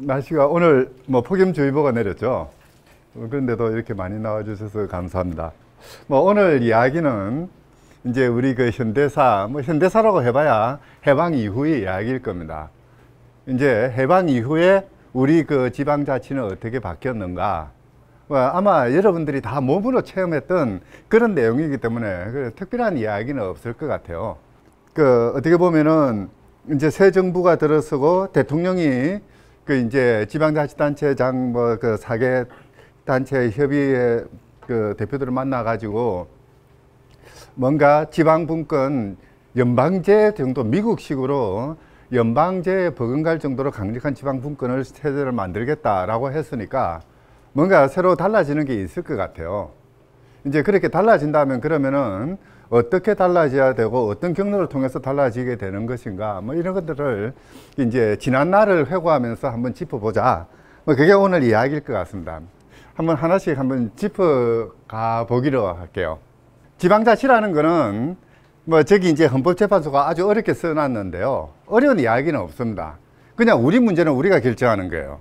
날씨가 오늘 뭐 폭염주의보가 내렸죠. 그런데도 이렇게 많이 나와주셔서 감사합니다. 뭐 오늘 이야기는 이제 우리 그 현대사, 뭐 현대사라고 해봐야 해방 이후의 이야기일 겁니다. 이제 해방 이후에 우리 그 지방자치는 어떻게 바뀌었는가. 아마 여러분들이 다 몸으로 체험했던 그런 내용이기 때문에 특별한 이야기는 없을 것 같아요. 그 어떻게 보면은 이제 새 정부가 들어서고 대통령이 그 이제 지방자치단체장 뭐 그 4개 단체 협의회 그 대표들을 만나 가지고 뭔가 지방분권 연방제 정도 미국식으로 연방제에 버금갈 정도로 강력한 지방분권을 체제를 만들겠다라고 했으니까 뭔가 새로 달라지는 게 있을 것 같아요. 이제 그렇게 달라진다면 그러면은 어떻게 달라져야 되고 어떤 경로를 통해서 달라지게 되는 것인가 뭐 이런 것들을 이제 지난 날을 회고하면서 한번 짚어보자. 뭐 그게 오늘 이야기일 것 같습니다. 한번 하나씩 한번 짚어가 보기로 할게요. 지방자치라는 거는 뭐 저기 이제 헌법재판소가 아주 어렵게 써놨는데요. 어려운 이야기는 없습니다. 그냥 우리 문제는 우리가 결정하는 거예요.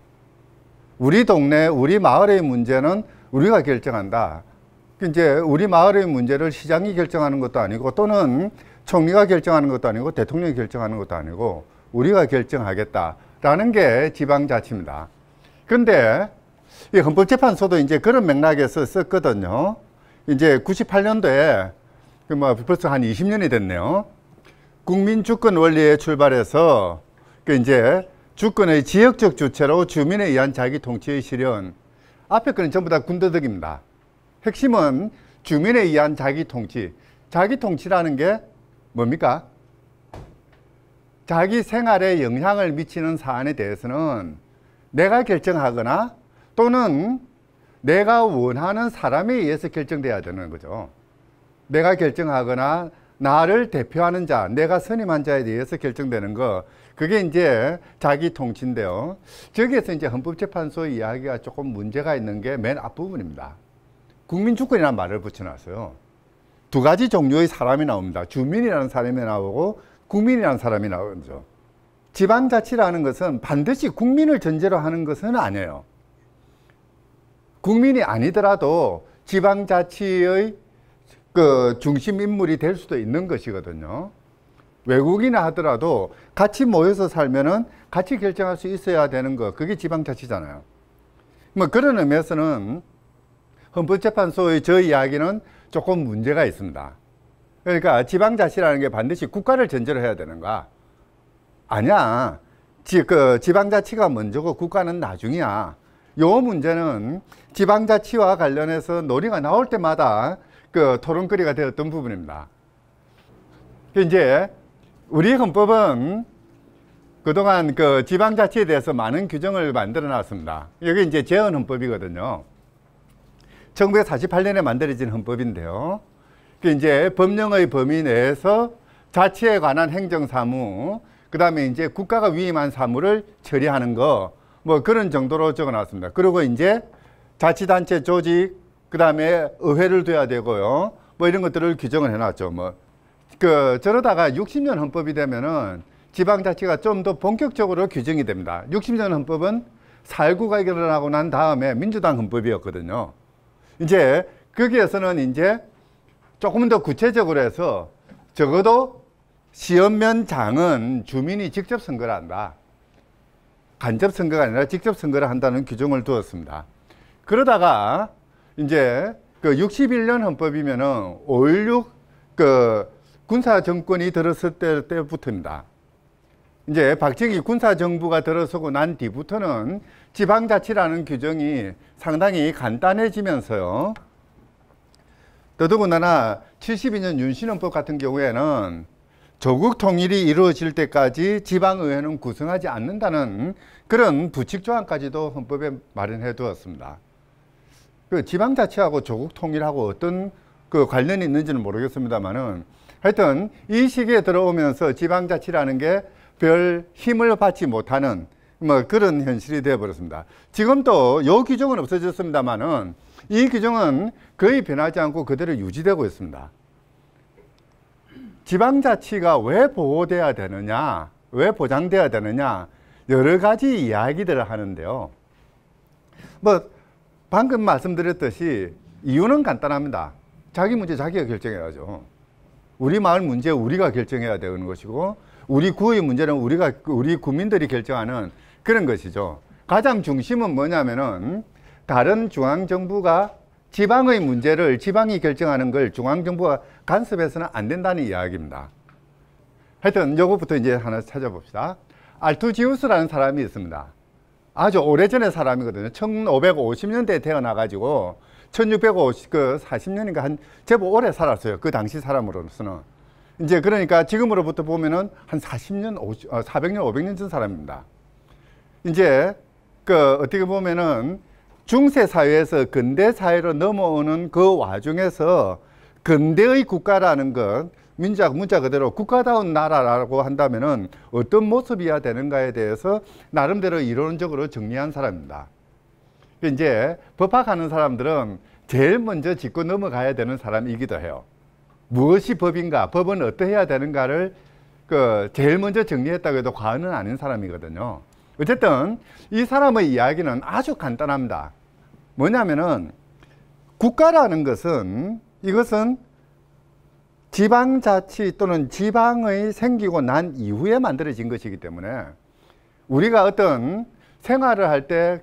우리 동네, 우리 마을의 문제는 우리가 결정한다. 이제 우리 마을의 문제를 시장이 결정하는 것도 아니고 또는 총리가 결정하는 것도 아니고 대통령이 결정하는 것도 아니고 우리가 결정하겠다라는 게 지방자치입니다. 그런데 이 헌법재판소도 이제 그런 맥락에서 썼거든요. 이제 98년도에 뭐 벌써 한 20년이 됐네요. 국민주권 원리에 출발해서 이제 주권의 지역적 주체로 주민에 의한 자기 통치의 실현. 앞에 거는 전부 다 군더더기입니다. 핵심은 주민에 의한 자기 통치. 자기 통치라는 게 뭡니까? 자기 생활에 영향을 미치는 사안에 대해서는 내가 결정하거나 또는 내가 원하는 사람에 의해서 결정돼야 되는 거죠. 내가 결정하거나 나를 대표하는 자, 내가 선임한 자에 대해서 결정되는 거, 그게 이제 자기 통치인데요. 저기에서 이제 헌법재판소 이야기가 조금 문제가 있는 게 맨 앞부분입니다. 국민주권이라는 말을 붙여놨어요. 두 가지 종류의 사람이 나옵니다. 주민이라는 사람이 나오고 국민이라는 사람이 나오죠. 지방자치라는 것은 반드시 국민을 전제로 하는 것은 아니에요. 국민이 아니더라도 지방자치의 그 중심 인물이 될 수도 있는 것이거든요. 외국이나 하더라도 같이 모여서 살면은 같이 결정할 수 있어야 되는 거, 그게 지방자치잖아요. 뭐 그런 의미에서는 헌법재판소의 저 이야기는 조금 문제가 있습니다. 그러니까 지방자치라는 게 반드시 국가를 전제로 해야 되는가? 아니야. 지방자치가 먼저고 국가는 나중이야. 요 문제는 지방자치와 관련해서 논의가 나올 때마다 그 토론거리가 되었던 부분입니다. 이제 우리 헌법은 그동안 그 지방자치에 대해서 많은 규정을 만들어 놨습니다. 여기 이제 제헌헌법이거든요. 1948년에 만들어진 헌법인데요. 이제 법령의 범위 내에서 자치에 관한 행정사무, 그 다음에 이제 국가가 위임한 사무를 처리하는 거, 뭐 그런 정도로 적어 놨습니다. 그리고 이제 자치단체 조직, 그 다음에 의회를 둬야 되고요. 뭐 이런 것들을 규정을 해놨죠. 저러다가 60년 헌법이 되면은 지방자치가 좀 더 본격적으로 규정이 됩니다. 60년 헌법은 4.19가 일어나고 난 다음에 민주당 헌법이었거든요. 이제 거기에서는 이제 조금 더 구체적으로 해서 적어도 시연면장은 주민이 직접 선거를 한다. 간접 선거가 아니라 직접 선거를 한다는 규정을 두었습니다. 그러다가 이제 그 61년 헌법이면은 5.16 그 군사 정권이 들었을 때부터입니다. 이제 박정희 군사 정부가 들어서고 난 뒤부터는 지방자치라는 규정이 상당히 간단해지면서요. 더더군다나 72년 윤신헌법 같은 경우에는 조국 통일이 이루어질 때까지 지방의회는 구성하지 않는다는 그런 부칙 조항까지도 헌법에 마련해 두었습니다. 그 지방자치하고 조국 통일하고 어떤 그 관련이 있는지는 모르겠습니다만은 하여튼 이 시기에 들어오면서 지방자치라는 게 별 힘을 받지 못하는 뭐 그런 현실이 되어버렸습니다. 지금도 이 규정은 없어졌습니다만은 이 규정은 거의 변하지 않고 그대로 유지되고 있습니다. 지방자치가 왜 보호돼야 되느냐, 왜 보장돼야 되느냐, 여러 가지 이야기들을 하는데요. 뭐 방금 말씀드렸듯이 이유는 간단합니다. 자기 문제 자기가 결정해야죠. 우리 마을 문제 우리가 결정해야 되는 것이고, 우리 구의 문제는 우리 국민들이 결정하는 그런 것이죠. 가장 중심은 뭐냐면은 다른 중앙정부가 지방의 문제를 지방이 결정하는 걸 중앙정부가 간섭해서는 안 된다는 이야기입니다. 하여튼 요것부터 이제 하나 찾아봅시다. 알투지우스라는 사람이 있습니다. 아주 오래전의 사람이거든요. 1550년대에 태어나가지고 1640년인가 한 제법 오래 살았어요. 그 당시 사람으로서는. 이제 그러니까 지금으로부터 보면은 한 40년, 400년, 500년 전 사람입니다. 이제 어떻게 보면은 중세 사회에서 근대 사회로 넘어오는 그 와중에서 근대의 국가라는 것, 문자 그대로 국가다운 나라라고 한다면은 어떤 모습이어야 되는가에 대해서 나름대로 이론적으로 정리한 사람입니다. 이제 법학하는 사람들은 제일 먼저 짚고 넘어가야 되는 사람이기도 해요. 무엇이 법인가, 법은 어떠해야 되는가를 제일 먼저 정리했다고 해도 과언은 아닌 사람이거든요. 어쨌든 이 사람의 이야기는 아주 간단합니다. 뭐냐면은 국가라는 것은, 이것은 지방자치 또는 지방의 생기고 난 이후에 만들어진 것이기 때문에 우리가 어떤 생활을 할 때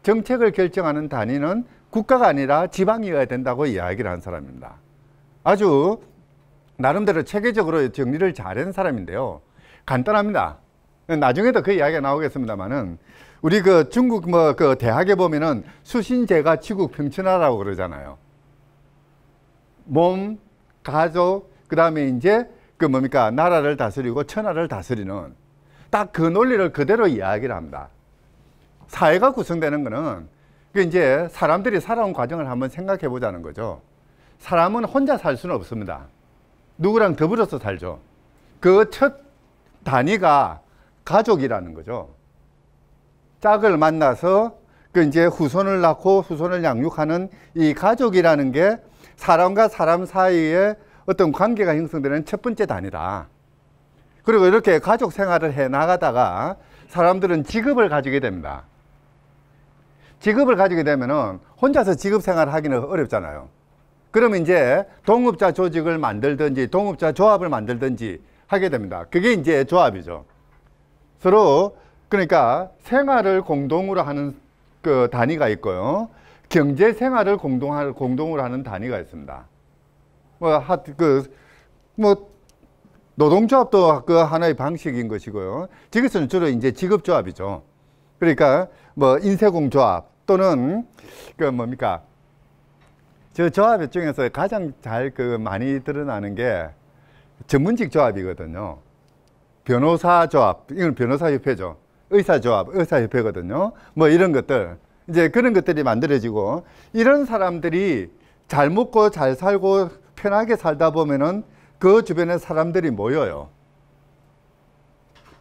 정책을 결정하는 단위는 국가가 아니라 지방이어야 된다고 이야기를 한 사람입니다. 아주 나름대로 체계적으로 정리를 잘한 사람인데요. 간단합니다. 나중에도 그 이야기가 나오겠습니다만은, 우리 중국 대학에 보면은 수신제가 치국 평천하라고 그러잖아요. 몸, 가족, 그 다음에 이제 나라를 다스리고 천하를 다스리는 딱 그 논리를 그대로 이야기를 합니다. 사회가 구성되는 거는 이제 사람들이 살아온 과정을 한번 생각해 보자는 거죠. 사람은 혼자 살 수는 없습니다. 누구랑 더불어서 살죠. 그 첫 단위가 가족이라는 거죠. 짝을 만나서 이제 후손을 낳고 후손을 양육하는 이 가족이라는 게 사람과 사람 사이에 어떤 관계가 형성되는 첫 번째 단위다. 그리고 이렇게 가족 생활을 해 나가다가 사람들은 직업을 가지게 됩니다. 직업을 가지게 되면은 혼자서 직업 생활을 하기는 어렵잖아요. 그러면 이제 동업자 조직을 만들든지 동업자 조합을 만들든지 하게 됩니다. 그게 이제 조합이죠. 서로 그러니까 생활을 공동으로 하는 단위가 있고요. 경제 생활을 공동으로 하는 단위가 있습니다. 노동조합도 그 하나의 방식인 것이고요. 저것은 주로 이제 직업조합이죠. 그러니까 인쇄공조합 또는 저 조합 중에서 가장 잘 많이 드러나는 게 전문직 조합이거든요. 변호사 조합, 이건 변호사협회죠. 의사조합, 의사협회거든요. 이런 것들, 이제 그런 것들이 만들어지고, 이런 사람들이 잘 먹고 잘 살고 편하게 살다 보면은 그 주변에 사람들이 모여요.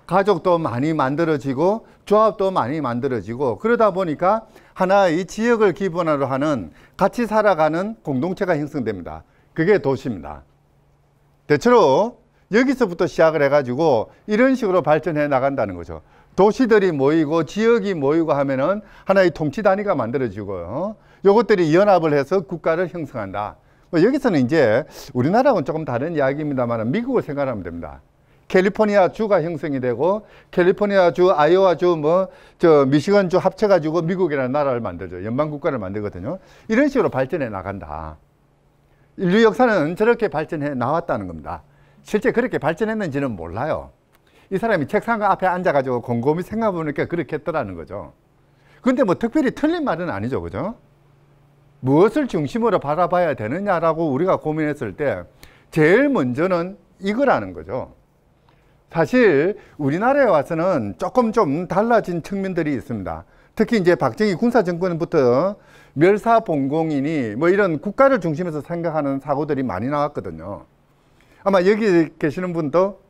가족도 많이 만들어지고 조합도 많이 만들어지고, 그러다 보니까 하나의 지역을 기반으로 하는 같이 살아가는 공동체가 형성됩니다. 그게 도시입니다. 대체로 여기서부터 시작을 해가지고 이런 식으로 발전해 나간다는 거죠. 도시들이 모이고 지역이 모이고 하면은 하나의 통치 단위가 만들어지고요. 요것들이 연합을 해서 국가를 형성한다. 여기서는 이제 우리나라하고는 조금 다른 이야기입니다만 미국을 생각하면 됩니다. 캘리포니아 주가 형성이 되고 캘리포니아 주, 아이오와 주, 미시건 주 합쳐가지고 미국이라는 나라를 만들죠. 연방국가를 만들거든요. 이런 식으로 발전해 나간다. 인류 역사는 저렇게 발전해 나왔다는 겁니다. 실제 그렇게 발전했는지는 몰라요. 이 사람이 책상 앞에 앉아가지고 곰곰이 생각해보니까 그렇게 했더라는 거죠. 근데 특별히 틀린 말은 아니죠. 그죠? 무엇을 중심으로 바라봐야 되느냐라고 우리가 고민했을 때 제일 먼저는 이거라는 거죠. 사실 우리나라에 와서는 조금 좀 달라진 측면들이 있습니다. 특히 이제 박정희 군사정권부터 멸사봉공이니 이런 국가를 중심에서 생각하는 사고들이 많이 나왔거든요. 아마 여기 계시는 분도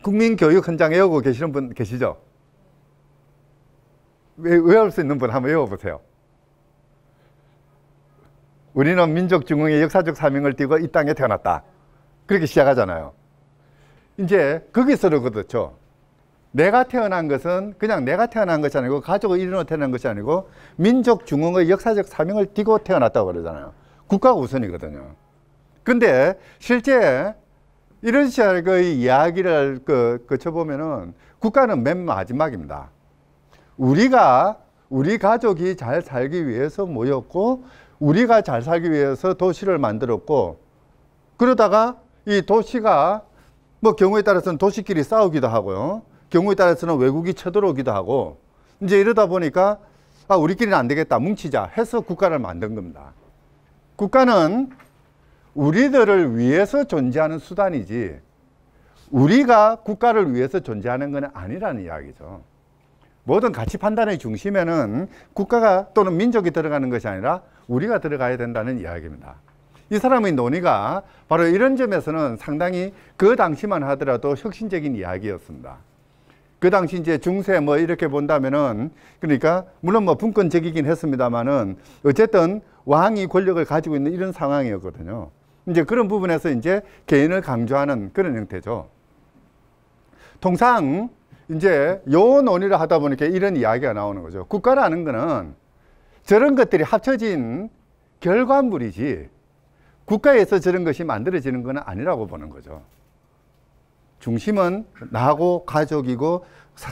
국민교육 현장 외우고 계시는 분 계시죠? 외울 수 있는 분 한번 외워보세요. 우리는 민족중흥의 역사적 사명을 띠고 이 땅에 태어났다. 그렇게 시작하잖아요. 이제 거기서도 그렇죠. 내가 태어난 것은 그냥 내가 태어난 것이 아니고 가족의 일원으로 태어난 것이 아니고 민족 중흥의 역사적 사명을 띠고 태어났다고 그러잖아요. 국가가 우선이거든요. 근데 실제 이런 식의 이야기를 거쳐보면은 국가는 맨 마지막입니다. 우리 가족이 잘 살기 위해서 모였고, 우리가 잘 살기 위해서 도시를 만들었고, 그러다가 이 도시가 뭐 경우에 따라서는 도시끼리 싸우기도 하고요. 경우에 따라서는 외국이 쳐들어오기도 하고, 이제 이러다 보니까 우리끼리는 안 되겠다, 뭉치자 해서 국가를 만든 겁니다. 국가는 우리들을 위해서 존재하는 수단이지 우리가 국가를 위해서 존재하는 건 아니라는 이야기죠. 모든 가치 판단의 중심에는 국가가 또는 민족이 들어가는 것이 아니라 우리가 들어가야 된다는 이야기입니다. 이 사람의 논의가 바로 이런 점에서는 상당히 그 당시만 하더라도 혁신적인 이야기였습니다. 그 당시 이제 중세 뭐 이렇게 본다면은, 그러니까 물론 뭐 분권적이긴 했습니다만은 어쨌든 왕이 권력을 가지고 있는 이런 상황이었거든요. 이제 그런 부분에서 이제 개인을 강조하는 그런 형태죠. 통상 이제 요 논의를 하다 보니까 이런 이야기가 나오는 거죠. 국가라는 거는 저런 것들이 합쳐진 결과물이지 국가에서 저런 것이 만들어지는 건 아니라고 보는 거죠. 중심은 나하고 가족이고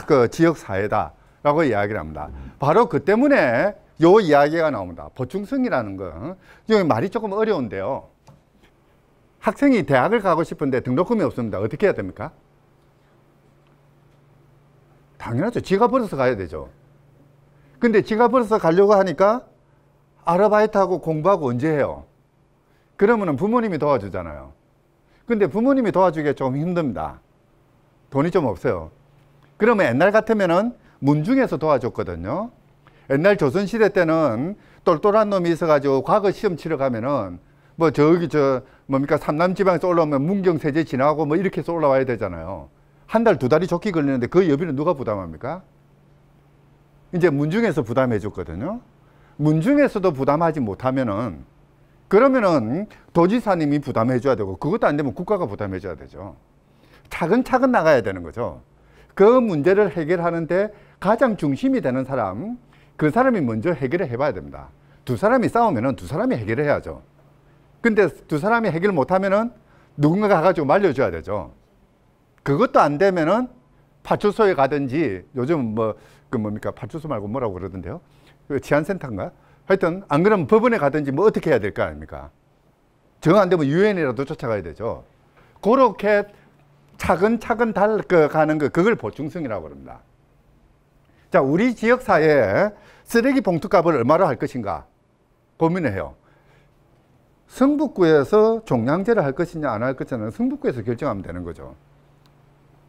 그 지역사회다라고 이야기를 합니다. 바로 그 때문에 요 이야기가 나옵니다. 보충성이라는 거. 여기 말이 조금 어려운데요. 학생이 대학을 가고 싶은데 등록금이 없습니다. 어떻게 해야 됩니까? 당연하죠. 지가 벌어서 가야 되죠. 근데 지가 벌어서 가려고 하니까 아르바이트하고 공부하고 언제 해요? 그러면은 부모님이 도와주잖아요. 근데 부모님이 도와주기가 좀 힘듭니다. 돈이 좀 없어요. 그러면 옛날 같으면은 문중에서 도와줬거든요. 옛날 조선시대 때는 똘똘한 놈이 있어가지고 과거 시험 치러 가면은 뭐 뭡니까 삼남지방에서 올라오면 문경세제 지나고 뭐 이렇게 해서 올라와야 되잖아요. 한 달, 두 달이 좋게 걸리는데 그 여비는 누가 부담합니까? 이제 문중에서 부담해 줬거든요. 문중에서도 부담하지 못하면은 그러면은 도지사님이 부담해 줘야 되고, 그것도 안 되면 국가가 부담해 줘야 되죠. 차근차근 나가야 되는 거죠. 그 문제를 해결하는데 가장 중심이 되는 사람, 그 사람이 먼저 해결을 해봐야 됩니다. 두 사람이 싸우면은 두 사람이 해결을 해야죠. 근데 두 사람이 해결 못하면은 누군가가 가가지고 말려줘야 되죠. 그것도 안 되면은 파출소에 가든지, 요즘 파출소 말고 뭐라고 그러던데요? 치안센터인가? 하여튼 안 그러면 법원에 가든지 뭐 어떻게 해야 될 거 아닙니까? 정 안 되면 유엔이라도 쫓아가야 되죠. 그렇게 차근차근 가는 거, 그걸 보충성이라고 합니다. 자, 우리 지역 사회에 쓰레기 봉투 값을 얼마로 할 것인가 고민을 해요. 성북구에서 종량제를 할 것이냐 안 할 것이냐는 성북구에서 결정하면 되는 거죠.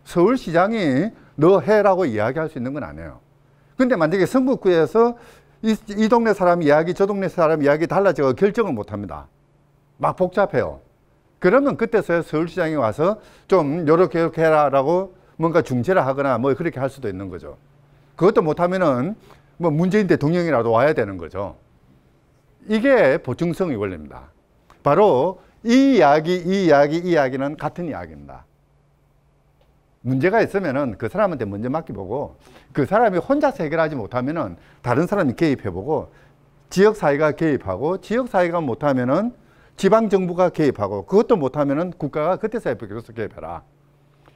서울시장이 너 해라고 이야기할 수 있는 건 아니에요. 근데 만약에 성북구에서 이 동네 사람 이야기, 저 동네 사람 이야기 달라져서 결정을 못 합니다. 막 복잡해요. 그러면 그때서야 서울시장이 와서 좀 요렇게 해라라고 뭔가 중재를 하거나 뭐 그렇게 할 수도 있는 거죠. 그것도 못하면은 뭐 문재인 대통령이라도 와야 되는 거죠. 이게 보충성의 원리입니다. 바로 이 이야기는 같은 이야기입니다. 문제가 있으면은 그 사람한테 먼저 맡겨보고, 그 사람이 혼자서 해결하지 못하면은 다른 사람이 개입해보고, 지역사회가 개입하고, 지역사회가 못하면은 지방정부가 개입하고, 그것도 못하면은 국가가 그때서야 개입해라.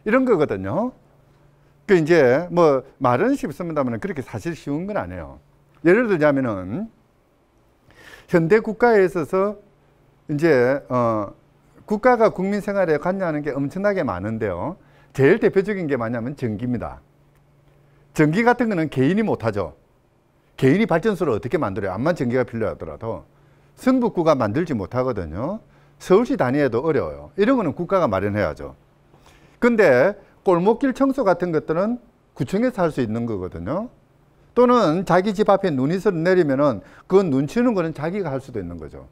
이런 거거든요. 그 이제 뭐 말은 쉽습니다만 그렇게 사실 쉬운 건 아니에요. 예를 들자면은 현대 국가에 있어서 이제 국가가 국민 생활에 관여하는 게 엄청나게 많은데요. 제일 대표적인 게 뭐냐면 전기입니다. 전기 같은 거는 개인이 못하죠. 개인이 발전소를 어떻게 만들어요? 암만 전기가 필요하더라도 성북구가 만들지 못하거든요. 서울시 단위에도 어려워요. 이런 거는 국가가 마련해야죠. 근데 골목길 청소 같은 것들은 구청에서 할 수 있는 거거든요. 또는 자기 집 앞에 눈이 내리면은 그 눈 치는 거는 자기가 할 수도 있는 거죠.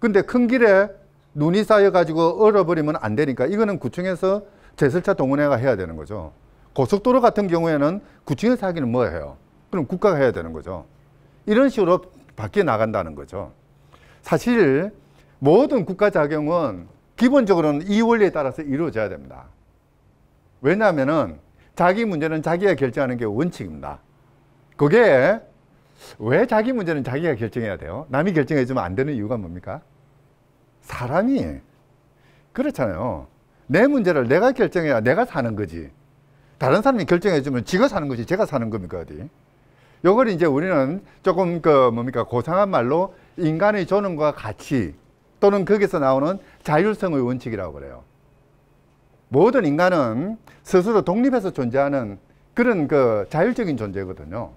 근데 큰 길에 눈이 쌓여가지고 얼어버리면 안 되니까 이거는 구청에서 제설차 동원회가 해야 되는 거죠. 고속도로 같은 경우에는 구청에서 하기는 뭐 해요? 그럼 국가가 해야 되는 거죠. 이런 식으로 바뀌어 나간다는 거죠. 사실 모든 국가 작용은 기본적으로는 이 원리에 따라서 이루어져야 됩니다. 왜냐하면은 자기 문제는 자기가 결정하는 게 원칙입니다. 그게 왜 자기 문제는 자기가 결정해야 돼요? 남이 결정해 주면 안 되는 이유가 뭡니까? 사람이 그렇잖아요. 내 문제를 내가 결정해야 내가 사는 거지. 다른 사람이 결정해 주면 지가 사는 거지 제가 사는 겁니까 어디? 요걸 이제 우리는 조금 고상한 말로 인간의 존엄과 가치 또는 거기서 나오는 자율성의 원칙이라고 그래요. 모든 인간은 스스로 독립해서 존재하는 그런 자율적인 존재거든요.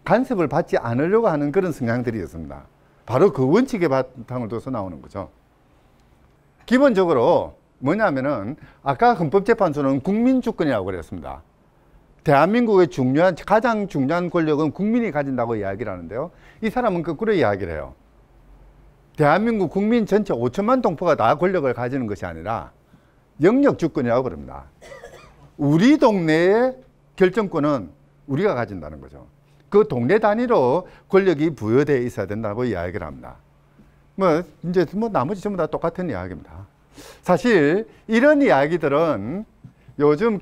간섭을 받지 않으려고 하는 그런 성향들이 있습니다. 바로 그 원칙의 바탕을 둬서 나오는 거죠. 기본적으로 뭐냐면은 아까 헌법재판소는 국민주권이라고 그랬습니다. 대한민국의 가장 중요한 권력은 국민이 가진다고 이야기를 하는데요. 이 사람은 거꾸로 이야기를 해요. 대한민국 국민 전체 5천만 동포가 다 권력을 가지는 것이 아니라 영역주권이라고 그럽니다. 우리 동네의 결정권은 우리가 가진다는 거죠. 그 동네 단위로 권력이 부여되어 있어야 된다고 이야기를 합니다. 나머지 전부 다 똑같은 이야기입니다. 사실 이런 이야기들은 요즘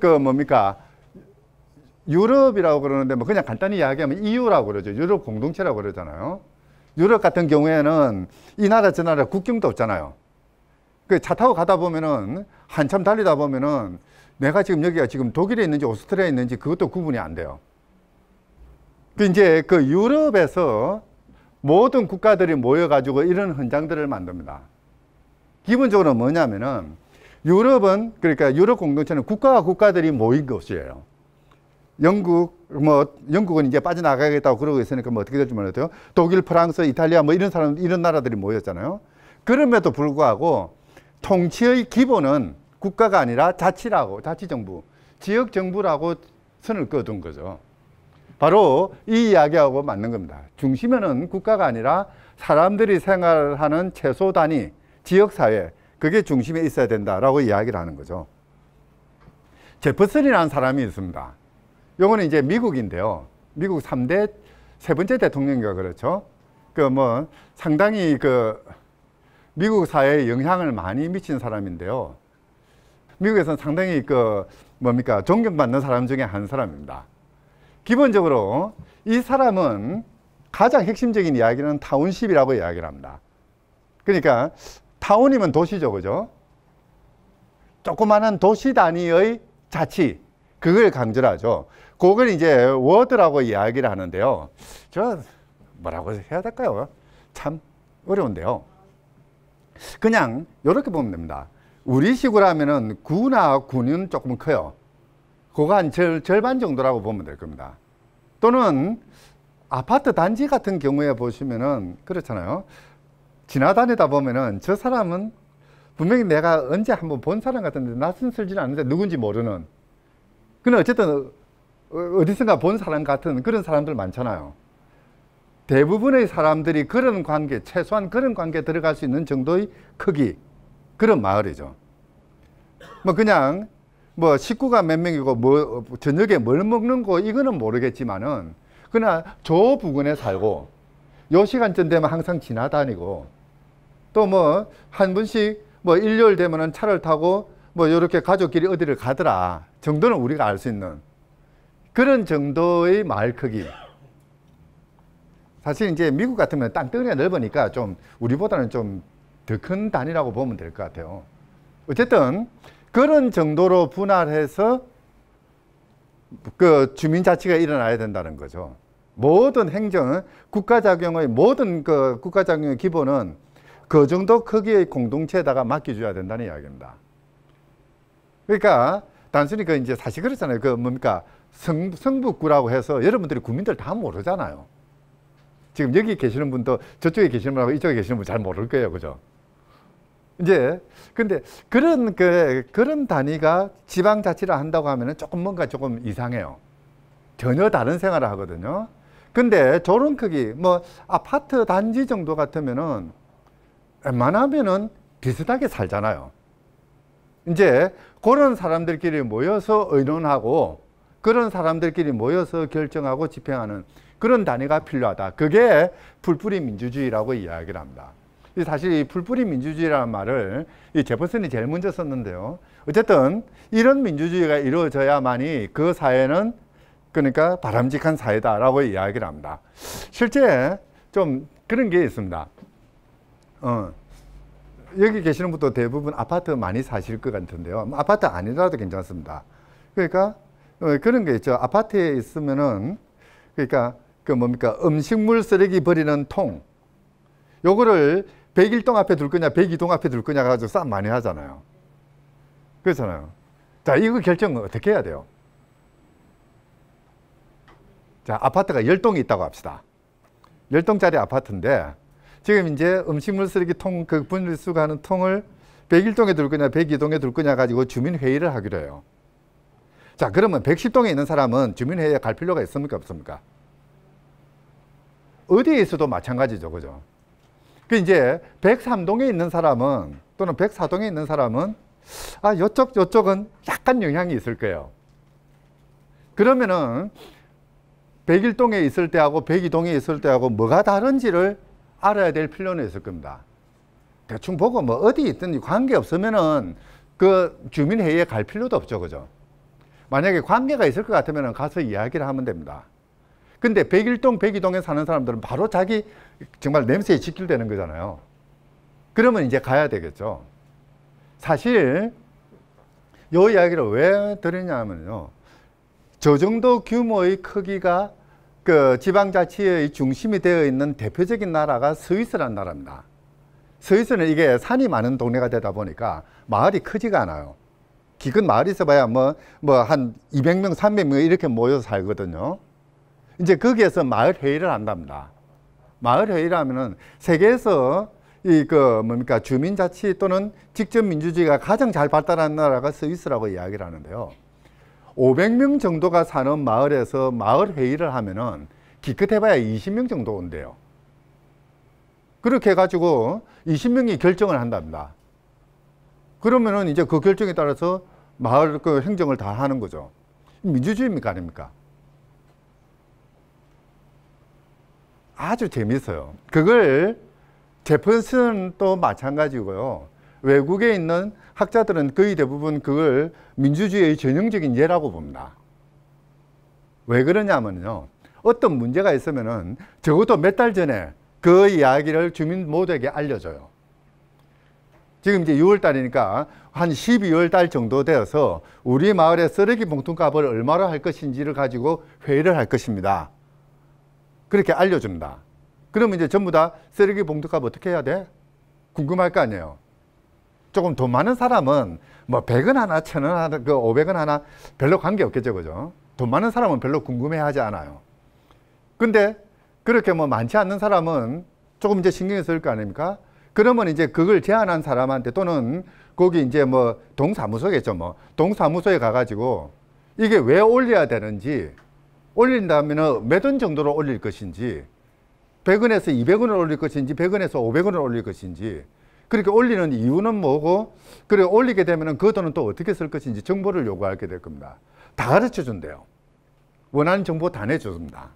유럽이라고 그러는데 그냥 간단히 이야기하면 EU라고 그러죠. 유럽 공동체라고 그러잖아요. 유럽 같은 경우에는 이 나라 저 나라 국경도 없잖아요. 차 타고 가다 보면은 한참 달리다 보면은 내가 지금 여기가 지금 독일에 있는지 오스트리아에 있는지 그것도 구분이 안 돼요. 이제 유럽에서 모든 국가들이 모여가지고 이런 헌장들을 만듭니다. 기본적으로 뭐냐면은 그러니까 유럽 공동체는 국가와 국가들이 모인 곳이에요. 영국은 이제 빠져나가겠다고 그러고 있으니까 어떻게 될지 모르겠어요. 독일, 프랑스, 이탈리아 이런 나라들이 모였잖아요. 그럼에도 불구하고 통치의 기본은 국가가 아니라 자치정부, 지역정부라고 선을 그어둔 거죠. 바로 이 이야기하고 맞는 겁니다. 중심에는 국가가 아니라 사람들이 생활하는 최소 단위, 지역사회, 그게 중심에 있어야 된다라고 이야기를 하는 거죠. 제퍼슨이라는 사람이 있습니다. 요거는 이제 미국인데요. 미국 3대 세 번째 대통령인가 그렇죠. 상당히 미국 사회에 영향을 많이 미친 사람인데요. 미국에서는 상당히 존경받는 사람 중에 한 사람입니다. 기본적으로 이 사람은 가장 핵심적인 이야기는 타운십이라고 이야기를 합니다. 그러니까 타운이면 도시죠, 그죠? 조그마한 도시 단위의 자치, 그걸 강조를 하죠. 그걸 이제 워드라고 이야기를 하는데요. 뭐라고 해야 될까요? 참 어려운데요. 그냥 이렇게 보면 됩니다. 우리식으로 하면은 구나 군은 조금 커요. 그거 한 절반 정도라고 보면 될 겁니다. 또는 아파트 단지 같은 경우에 보시면은 그렇잖아요. 지나다니다 보면은 저 사람은 분명히 내가 언제 한번 본 사람 같은데 낯선슬지는 않는데 누군지 모르는. 근데 어쨌든 어디선가 본 사람 같은 그런 사람들 많잖아요. 대부분의 사람들이 그런 관계, 최소한 그런 관계에 들어갈 수 있는 정도의 크기, 그런 마을이죠. 그냥 식구가 몇 명이고 저녁에 뭘 먹는 거 이거는 모르겠지만은 그냥 저 부근에 살고 요 시간쯤 되면 항상 지나다니고 또 한 번씩 일요일 되면은 차를 타고 요렇게 가족끼리 어디를 가더라 정도는 우리가 알 수 있는 그런 정도의 마을 크기. 사실 이제 미국 같으면 땅덩이가 넓으니까 좀 우리보다는 좀 더 큰 단위라고 보면 될 것 같아요. 어쨌든 그런 정도로 분할해서 주민자치가 일어나야 된다는 거죠. 모든 행정은 모든 국가작용의 기본은 그 정도 크기의 공동체에다가 맡겨줘야 된다는 이야기입니다. 그러니까 단순히 이제 사실 그렇잖아요. 성북구라고 해서 여러분들이 구민들 다 모르잖아요. 지금 여기 계시는 분도 저쪽에 계시는 분하고 이쪽에 계시는 분 잘 모를 거예요. 그죠? 이제, 근데 그런 단위가 지방자치를 한다고 하면은 뭔가 조금 이상해요. 전혀 다른 생활을 하거든요. 근데 저런 크기, 아파트 단지 정도 같으면은 웬만하면은 비슷하게 살잖아요. 이제 그런 사람들끼리 모여서 의논하고 그런 사람들끼리 모여서 결정하고 집행하는 그런 단위가 필요하다. 그게 풀뿌리 민주주의라고 이야기를 합니다. 사실 이 풀뿌리 민주주의라는 말을 이 제퍼슨이 제일 먼저 썼는데요. 어쨌든 이런 민주주의가 이루어져야만이 그 사회는 그러니까 바람직한 사회다라고 이야기를 합니다. 실제 좀 그런 게 있습니다. 여기 계시는 분도 대부분 아파트 많이 사실 것 같은데요. 아파트 아니라도 괜찮습니다. 그러니까 그런 게 있죠. 아파트에 있으면은 그러니까 그 뭡니까 음식물 쓰레기 버리는 통 요거를 101동 앞에 둘 거냐 102동 앞에 둘 거냐 가지고 싸움 많이 하잖아요. 그렇잖아요. 자, 이거 결정은 어떻게 해야 돼요? 자, 아파트가 10동이 있다고 합시다. 10동짜리 아파트인데 지금 이제 음식물 쓰레기 통 그 분리수거하는 통을 101동에 둘 거냐 102동에 둘 거냐 가지고 주민회의를 하기로 해요. 자, 그러면 110동에 있는 사람은 주민회의에 갈 필요가 있습니까 없습니까? 어디에 있어도 마찬가지죠. 그죠? 그 이제 103동에 있는 사람은 또는 104동에 있는 사람은 아, 요쪽은 약간 영향이 있을 거예요. 그러면은 101동에 있을 때하고 102동에 있을 때하고 뭐가 다른지를 알아야 될 필요는 있을 겁니다. 대충 보고 뭐 어디 있든지 관계없으면은 그 주민회의에 갈 필요도 없죠. 그죠? 만약에 관계가 있을 것 같으면 가서 이야기를 하면 됩니다. 근데 101동, 102동에 사는 사람들은 바로 자기 정말 냄새에 직결되는 거잖아요. 그러면 이제 가야 되겠죠. 사실 이 이야기를 왜 드리냐면요. 저 정도 규모의 크기가 그 지방자치의 중심이 되어 있는 대표적인 나라가 스위스라는 나라입니다. 스위스는 이게 산이 많은 동네가 되다 보니까 마을이 크지가 않아요. 기껏 마을이 있어봐야 뭐 한 200명, 300명 이렇게 모여서 살거든요. 이제 거기에서 마을 회의를 한답니다. 마을 회의를 하면은 세계에서 이 그 뭡니까 주민자치 또는 직접 민주주의가 가장 잘 발달한 나라가 스위스라고 이야기를 하는데요. 500명 정도가 사는 마을에서 마을 회의를 하면은 기껏 해봐야 20명 정도 온대요. 그렇게 해가지고 20명이 결정을 한답니다. 그러면은 이제 그 결정에 따라서 마을 그 행정을 다 하는 거죠. 민주주의입니까 아닙니까? 아주 재밌어요. 그걸 제퍼슨도 마찬가지고요. 외국에 있는 학자들은 거의 대부분 그걸 민주주의의 전형적인 예라고 봅니다. 왜 그러냐면요. 어떤 문제가 있으면은 적어도 몇 달 전에 그 이야기를 주민 모두에게 알려줘요. 지금 이제 6월 달이니까 한 12월 달 정도 되어서 우리 마을의 쓰레기 봉투 값을 얼마로 할 것인지를 가지고 회의를 할 것입니다. 그렇게 알려줍니다. 그러면 이제 전부 다 쓰레기 봉투 값 어떻게 해야 돼? 궁금할 거 아니에요. 조금 돈 많은 사람은 뭐 100원 하나, 1000원 하나, 그 500원 하나 별로 관계 없겠죠. 그죠? 돈 많은 사람은 별로 궁금해 하지 않아요. 근데 그렇게 뭐 많지 않는 사람은 조금 이제 신경이 쓸 거 아닙니까? 그러면 이제 그걸 제안한 사람한테 또는 거기 이제 뭐 동사무소겠죠. 뭐 동사무소에 가가지고 이게 왜 올려야 되는지, 올린다면 몇 원 정도로 올릴 것인지, 100원에서 200원을 올릴 것인지 100원에서 500원을 올릴 것인지, 그렇게 올리는 이유는 뭐고, 그리고 올리게 되면 그 돈은 또 어떻게 쓸 것인지 정보를 요구하게 될 겁니다. 다 가르쳐 준대요. 원하는 정보 다 내줍니다.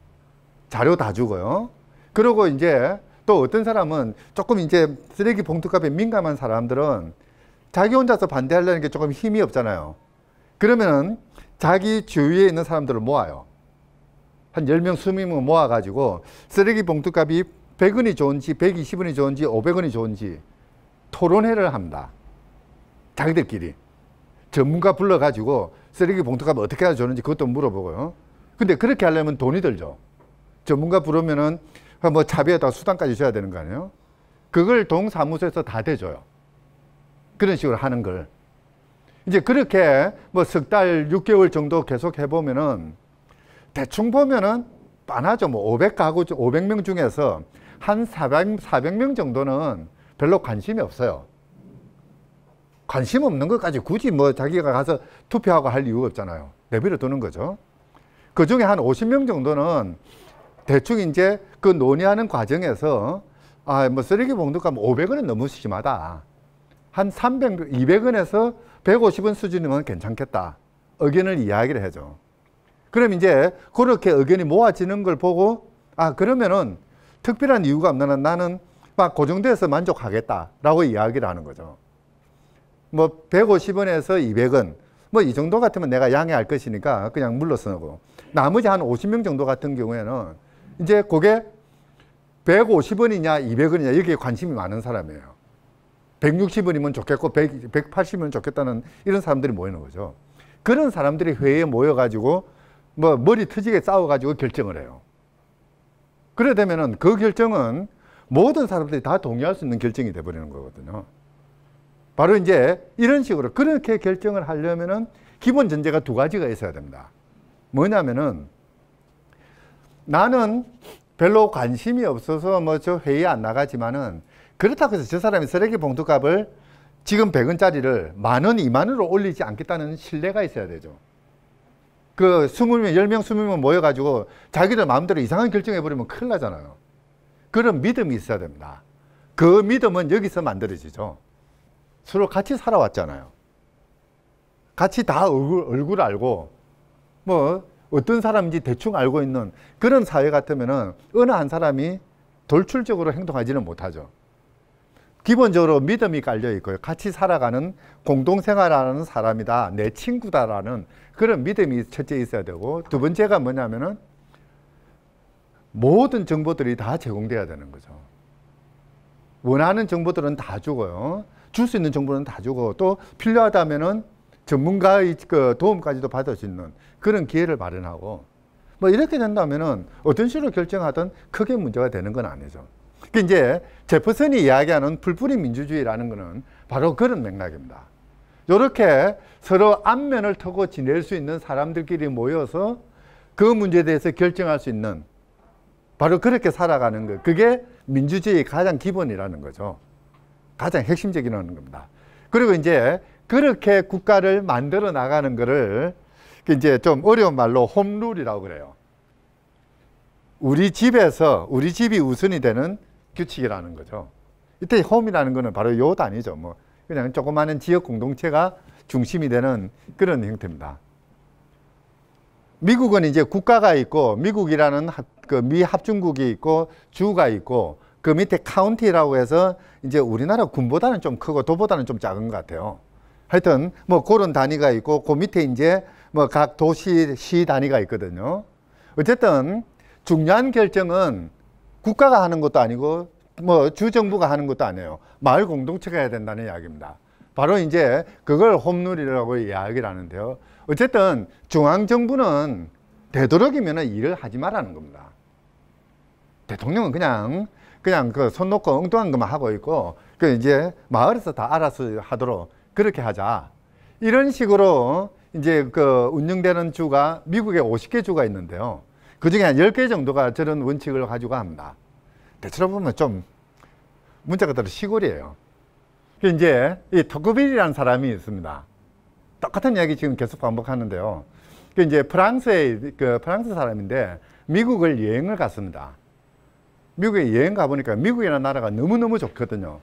자료 다 주고요. 그리고 이제 또 어떤 사람은 조금 이제 쓰레기 봉투값에 민감한 사람들은 자기 혼자서 반대하려는 게 조금 힘이 없잖아요. 그러면은 자기 주위에 있는 사람들을 모아요. 한 10명, 20명 모아가지고 쓰레기 봉투값이 100원이 좋은지 120원이 좋은지 500원이 좋은지 토론회를 합니다. 자기들끼리 전문가 불러가지고 쓰레기 봉투값 어떻게 해야 좋은지 그것도 물어보고요. 근데 그렇게 하려면 돈이 들죠. 전문가 부르면은 뭐 차비에다 수당까지 줘야 되는 거 아니에요? 그걸 동사무소에서 다 대줘요. 그런 식으로 하는 걸. 이제 그렇게 뭐 석 달, 6개월 정도 계속 해보면은 대충 보면은 빤하죠. 뭐 500가구, 500명 중에서 한 400명 정도는 별로 관심이 없어요. 관심 없는 것까지 굳이 뭐 자기가 가서 투표하고 할 이유가 없잖아요. 내버려 두는 거죠. 그 중에 한 50명 정도는 대충 이제 그 논의하는 과정에서 아, 뭐 쓰레기 봉투값 500원은 너무 심하다. 한 200원에서 150원 수준이면 괜찮겠다. 의견을 이야기를 해줘. 그럼 이제 그렇게 의견이 모아지는 걸 보고 아, 그러면은 특별한 이유가 없나 나는 막 고정돼서 만족하겠다라고 이야기를 하는 거죠. 뭐 150원에서 200원 뭐 이 정도 같으면 내가 양해할 것이니까 그냥 물러서고, 나머지 한 50명 정도 같은 경우에는 이제 그게 150원이냐 200원이냐 여기에 관심이 많은 사람이에요. 160원이면 좋겠고 180원이면 좋겠다는 이런 사람들이 모이는 거죠. 그런 사람들이 회의에 모여가지고 뭐 머리 터지게 싸워가지고 결정을 해요. 그래 되면은 그 결정은 모든 사람들이 다 동의할 수 있는 결정이 돼버리는 거거든요. 바로 이제 이런 식으로 그렇게 결정을 하려면은 기본 전제가 두 가지가 있어야 됩니다. 뭐냐면은 나는 별로 관심이 없어서 뭐 저 회의에 안 나가지만은 그렇다고 해서 저 사람이 쓰레기 봉투 값을 지금 100원짜리를 10,000원, 20,000원으로 올리지 않겠다는 신뢰가 있어야 되죠. 그 20명, 10명, 20명 모여가지고 자기들 마음대로 이상한 결정해버리면 큰일 나잖아요. 그런 믿음이 있어야 됩니다. 그 믿음은 여기서 만들어지죠. 서로 같이 살아왔잖아요. 같이 다 얼굴 알고 뭐 어떤 사람인지 대충 알고 있는 그런 사회 같으면은 어느 한 사람이 돌출적으로 행동하지는 못하죠. 기본적으로 믿음이 깔려 있고요. 같이 살아가는 공동생활하는 사람이다, 내 친구다라는 그런 믿음이 첫째 있어야 되고, 두 번째가 뭐냐면은 모든 정보들이 다 제공돼야 되는 거죠. 원하는 정보들은 다 주고요. 줄 수 있는 정보는 다 주고, 또 필요하다면은 전문가의 그 도움까지도 받을 수 있는 그런 기회를 마련하고, 뭐 이렇게 된다면은 어떤 식으로 결정하든 크게 문제가 되는 건 아니죠. 그 이제 제퍼슨이 이야기하는 풀뿌리 민주주의라는 것은 바로 그런 맥락입니다. 이렇게 서로 안면을 터고 지낼 수 있는 사람들끼리 모여서 그 문제에 대해서 결정할 수 있는, 바로 그렇게 살아가는 것, 그게 민주주의의 가장 기본이라는 거죠. 가장 핵심적이라는 겁니다. 그리고 이제 그렇게 국가를 만들어 나가는 거를 이제 좀 어려운 말로 홈룰이라고 그래요. 우리 집에서 우리 집이 우선이 되는 규칙이라는 거죠. 이때 홈이라는 거는 바로 요 단위죠. 뭐 그냥 조그마한 지역 공동체가 중심이 되는 그런 형태입니다. 미국은 이제 국가가 있고, 미국이라는 그 미합중국이 있고, 주가 있고, 그 밑에 카운티라고 해서 이제 우리나라 군보다는 좀 크고 도보다는 좀 작은 것 같아요. 하여튼 뭐 그런 단위가 있고, 그 밑에 이제 뭐 각 도시, 시 단위가 있거든요. 어쨌든 중요한 결정은 국가가 하는 것도 아니고 뭐 주정부가 하는 것도 아니에요. 마을 공동체가 해야 된다는 이야기입니다. 바로 이제 그걸 홈룰이라고 이야기를 하는데요. 어쨌든 중앙정부는 되도록이면 일을 하지 말라는 겁니다. 대통령은 그냥 그 손 놓고 엉뚱한 것만 하고 있고, 그 이제 마을에서 다 알아서 하도록 그렇게 하자. 이런 식으로 이제 그 운영되는 주가 미국에 50개 주가 있는데요. 그 중에 한 10개 정도가 저런 원칙을 가지고 합니다. 대체로 보면 좀 문자 그대로 시골이에요. 그 이제 이 토크빌이라는 사람이 있습니다. 똑같은 이야기 지금 계속 반복하는데요. 그 이제 프랑스 사람인데 미국을 여행을 갔습니다. 미국에 여행 가보니까 미국이라는 나라가 너무너무 좋거든요.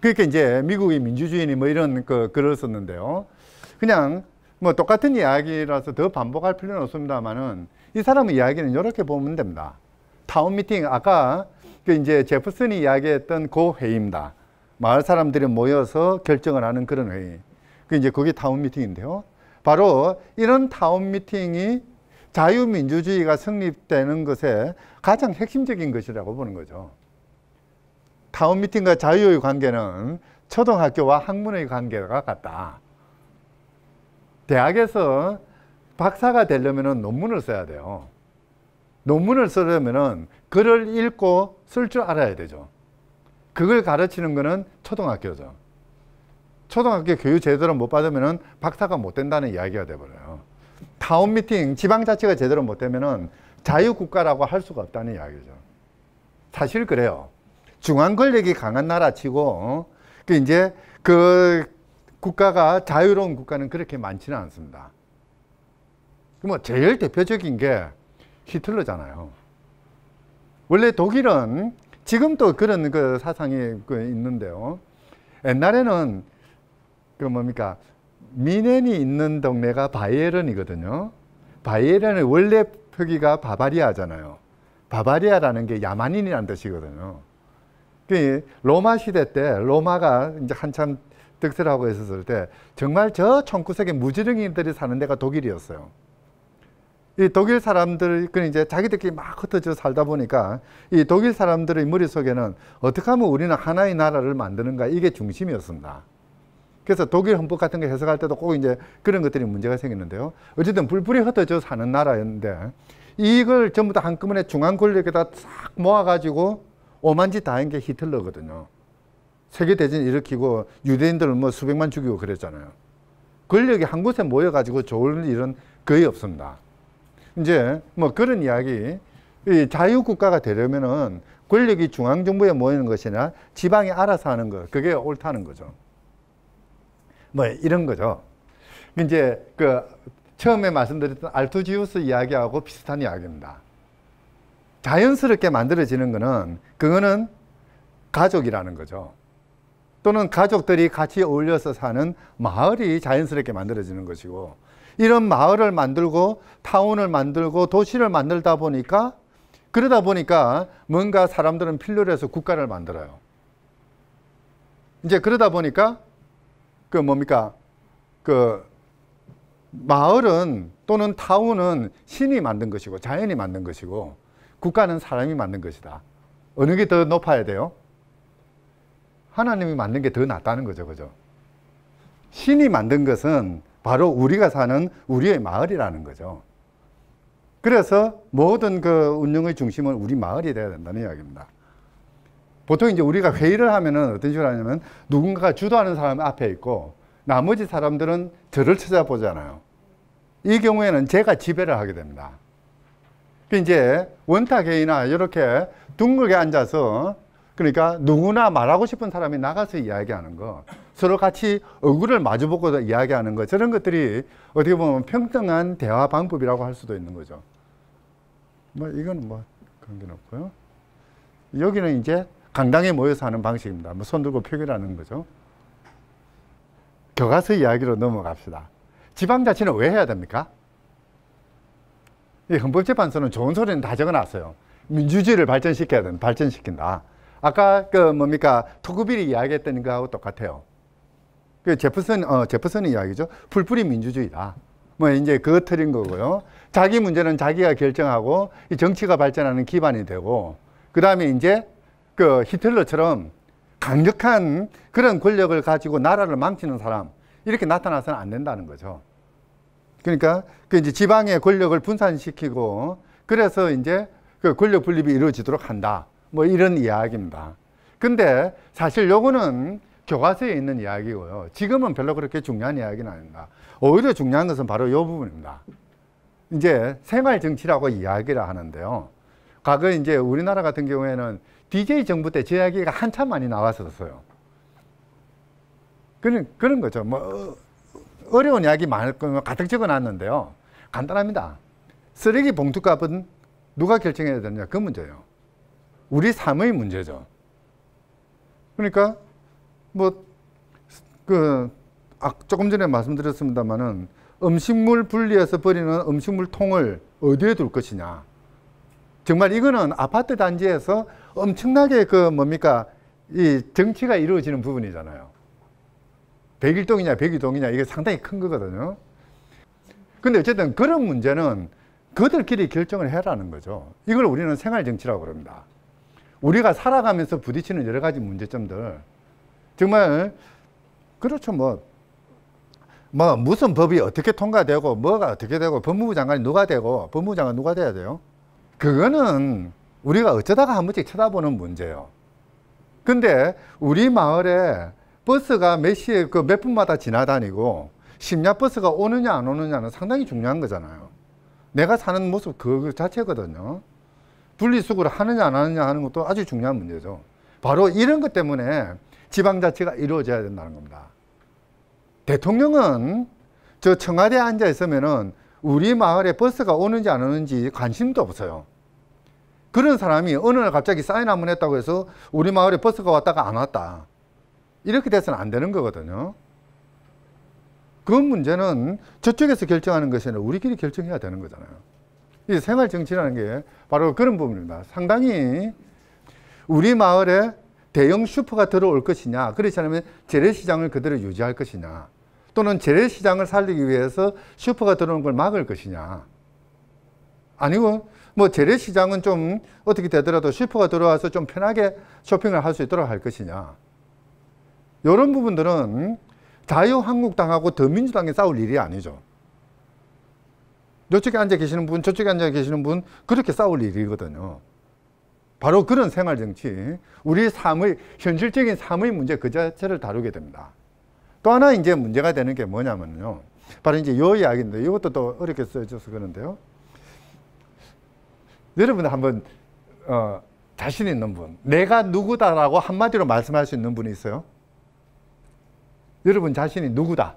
그러니까 이제 미국이 민주주의니 뭐 이런 글을 썼는데요. 그냥 뭐 똑같은 이야기라서 더 반복할 필요는 없습니다만은 이 사람의 이야기는 이렇게 보면 됩니다. 타운 미팅, 아까 그 이제 제퍼슨이 이야기했던 그 회의입니다. 마을 사람들이 모여서 결정을 하는 그런 회의. 그 이제 그게 타운 미팅인데요. 바로 이런 타운 미팅이 자유민주주의가 성립되는 것에 가장 핵심적인 것이라고 보는 거죠. 타운 미팅과 자유의 관계는 초등학교와 학문의 관계가 같다. 대학에서 박사가 되려면 논문을 써야 돼요. 논문을 쓰려면 글을 읽고 쓸 줄 알아야 되죠. 그걸 가르치는 거는 초등학교죠. 초등학교 교육 제대로 못 받으면 박사가 못 된다는 이야기가 돼버려요. 타운 미팅, 지방자치가 제대로 못 되면 자유국가라고 할 수가 없다는 이야기죠. 사실 그래요. 중앙 권력이 강한 나라 치고, 이제 그 국가가 자유로운 국가는 그렇게 많지는 않습니다. 뭐 제일 대표적인 게 히틀러잖아요. 원래 독일은 지금도 그런 그 사상이 있는데요. 옛날에는 그 뭡니까? 미넨이 있는 동네가 바이에른이거든요. 바이에른의 원래 표기가 바바리아잖아요. 바바리아라는 게 야만인이라는 뜻이거든요. 그 로마 시대 때 로마가 이제 한참 득세하고 있었을 때 정말 저 총구석에 무지렁이들이 사는 데가 독일이었어요. 이 독일 사람들, 그 이제 자기들끼리 막 흩어져 살다 보니까 이 독일 사람들의 머릿속에는 어떻게 하면 우리는 하나의 나라를 만드는가, 이게 중심이었습니다. 그래서 독일 헌법 같은 거 해석할 때도 꼭 이제 그런 것들이 문제가 생기는데요. 어쨌든 뿔뿔이 흩어져 사는 나라였는데 이걸 전부 다 한꺼번에 중앙 권력에다 싹 모아가지고 오만짓 다 한 게 히틀러거든요. 세계대전 일으키고 유대인들 뭐 수백만 죽이고 그랬잖아요. 권력이 한 곳에 모여가지고 좋은 일은 거의 없습니다. 이제 뭐 그런 이야기, 이 자유국가가 되려면은 권력이 중앙정부에 모이는 것이나 지방이 알아서 하는 것, 그게 옳다는 거죠. 뭐 이런 거죠. 이제 그 처음에 말씀드렸던 알투지우스 이야기하고 비슷한 이야기입니다. 자연스럽게 만들어지는 거는 그거는 가족이라는 거죠. 또는 가족들이 같이 어울려서 사는 마을이 자연스럽게 만들어지는 것이고, 이런 마을을 만들고 타운을 만들고 도시를 만들다 보니까, 그러다 보니까 뭔가 사람들은 필요로 해서 국가를 만들어요. 이제 그러다 보니까 그 뭡니까? 그 마을은 또는 타운은 신이 만든 것이고 자연이 만든 것이고 국가는 사람이 만든 것이다. 어느 게 더 높아야 돼요? 하나님이 만든 게 더 낫다는 거죠. 그죠? 신이 만든 것은 바로 우리가 사는 우리의 마을이라는 거죠. 그래서 모든 그 운영의 중심은 우리 마을이 돼야 된다는 이야기입니다. 보통 이제 우리가 회의를 하면은 어떤 식으로 하냐면 누군가가 주도하는 사람 앞에 있고 나머지 사람들은 저를 쳐다보잖아요. 이 경우에는 제가 지배를 하게 됩니다. 이제 원탁회의나 이렇게 둥글게 앉아서, 그러니까 누구나 말하고 싶은 사람이 나가서 이야기하는 거, 서로 같이 얼굴을 마주보고 이야기하는 거, 저런 것들이 어떻게 보면 평등한 대화 방법이라고 할 수도 있는 거죠. 뭐 이건 뭐 관계는 없고요. 여기는 이제 강당에 모여서 하는 방식입니다. 뭐 손 들고 표결하는 거죠. 교과서 이야기로 넘어갑시다. 지방자치는 왜 해야 됩니까? 이 헌법재판소는 좋은 소리는 다 적어놨어요. 민주주의를 발전시켜야 된다. 발전시킨다. 아까 그 뭡니까? 토크빌이 이야기했던 거하고 똑같아요. 그 제퍼슨의 이야기죠. 풀뿌리 민주주의다. 뭐 이제 그거 틀린 거고요. 자기 문제는 자기가 결정하고 이 정치가 발전하는 기반이 되고, 그 다음에 이제 그 히틀러처럼 강력한 그런 권력을 가지고 나라를 망치는 사람, 이렇게 나타나서는 안 된다는 거죠. 그러니까 그 이제 지방의 권력을 분산시키고, 그래서 이제 그 권력 분립이 이루어지도록 한다. 뭐 이런 이야기입니다. 근데 사실 요거는 교과서에 있는 이야기고요. 지금은 별로 그렇게 중요한 이야기는 아닙니다. 오히려 중요한 것은 바로 이 부분입니다. 이제 생활 정치라고 이야기를 하는데요. 과거에 이제 우리나라 같은 경우에는 DJ 정부 때 제 이야기가 한참 많이 나왔었어요. 그런 거죠. 뭐 어려운 이야기 많을 거면 가득 적어놨는데요. 간단합니다. 쓰레기 봉투값은 누가 결정해야 되느냐, 그 문제예요. 우리 삶의 문제죠. 그러니까 뭐 조금 전에 말씀드렸습니다만은 음식물 분리해서 버리는 음식물 통을 어디에 둘 것이냐. 정말 이거는 아파트 단지에서 엄청나게 그 뭡니까, 이 정치가 이루어지는 부분이잖아요. 101동이냐 102동이냐 이게 상당히 큰 거거든요. 근데 어쨌든 그런 문제는 그들끼리 결정을 해라는 거죠. 이걸 우리는 생활정치라고 그럽니다. 우리가 살아가면서 부딪히는 여러 가지 문제점들, 정말 그렇죠. 뭐 무슨 법이 어떻게 통과되고 뭐가 어떻게 되고 법무부 장관이 누가 되고 법무부 장관 누가 돼야 돼요? 그거는 우리가 어쩌다가 한 번씩 쳐다보는 문제예요. 근데 우리 마을에 버스가 몇 시에 몇 분마다 지나다니고 심야버스가 오느냐 안 오느냐는 상당히 중요한 거잖아요. 내가 사는 모습 그 자체거든요. 분리수거를 하느냐 안 하느냐 하는 것도 아주 중요한 문제죠. 바로 이런 것 때문에 지방자치가 이루어져야 된다는 겁니다. 대통령은 저 청와대에 앉아 있으면은 우리 마을에 버스가 오는지 안 오는지 관심도 없어요. 그런 사람이 어느 날 갑자기 사인 한번 했다고 해서 우리 마을에 버스가 왔다가 안 왔다, 이렇게 돼서는 안 되는 거거든요. 그 문제는 저쪽에서 결정하는 것이 아니라 우리끼리 결정해야 되는 거잖아요. 이 생활정치라는 게 바로 그런 부분입니다. 상당히 우리 마을에 대형 슈퍼가 들어올 것이냐, 그렇지 않으면 재래시장을 그대로 유지할 것이냐, 또는 재래시장을 살리기 위해서 슈퍼가 들어오는 걸 막을 것이냐. 아니고 뭐 재래시장은 좀 어떻게 되더라도 슈퍼가 들어와서 좀 편하게 쇼핑을 할 수 있도록 할 것이냐. 이런 부분들은 자유한국당하고 더민주당이 싸울 일이 아니죠. 이쪽에 앉아 계시는 분, 저쪽에 앉아 계시는 분, 그렇게 싸울 일이거든요. 바로 그런 생활정치, 우리 삶의, 현실적인 삶의 문제 그 자체를 다루게 됩니다. 또 하나 이제 문제가 되는 게 뭐냐면요. 바로 이제 요 이야기인데, 이것도 또 어렵게 써져서 그런데요. 여러분 한번, 자신 있는 분, 내가 누구다라고 한마디로 말씀할 수 있는 분이 있어요? 여러분 자신이 누구다?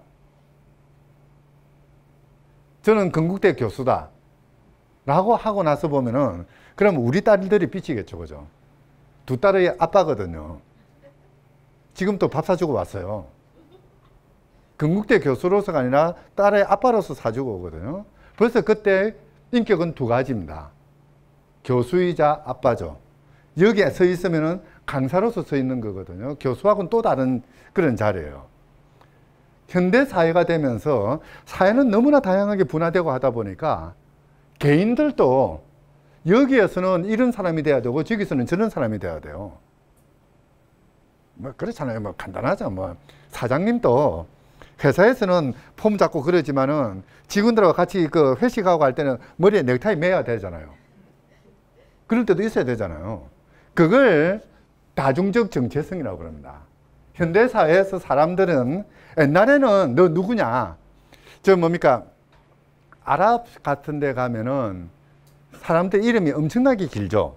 저는 건국대 교수다 라고 하고 나서 보면은, 그럼 우리 딸들이 삐치겠죠, 그죠? 두 딸의 아빠거든요. 지금 또 밥 사주고 왔어요. 건국대 교수로서가 아니라 딸의 아빠로서 사주고 오거든요. 벌써 그때 인격은 두 가지입니다. 교수이자 아빠죠. 여기에 서 있으면은 강사로서 서 있는 거거든요. 교수하고는 또 다른 그런 자리예요. 현대 사회가 되면서 사회는 너무나 다양하게 분화되고 하다 보니까 개인들도 여기에서는 이런 사람이 돼야 되고 저기서는 저런 사람이 돼야 돼요. 뭐 그렇잖아요. 뭐 간단하죠. 뭐 사장님도 회사에서는 폼 잡고 그러지만은 직원들하고 같이 그 회식하고 할 때는 머리에 넥타이 매야 되잖아요. 그럴 때도 있어야 되잖아요. 그걸 다중적 정체성이라고 그럽니다. 현대 사회에서 사람들은 옛날에는 너 누구냐? 저 뭡니까? 아랍 같은 데 가면은 사람들 이름이 엄청나게 길죠.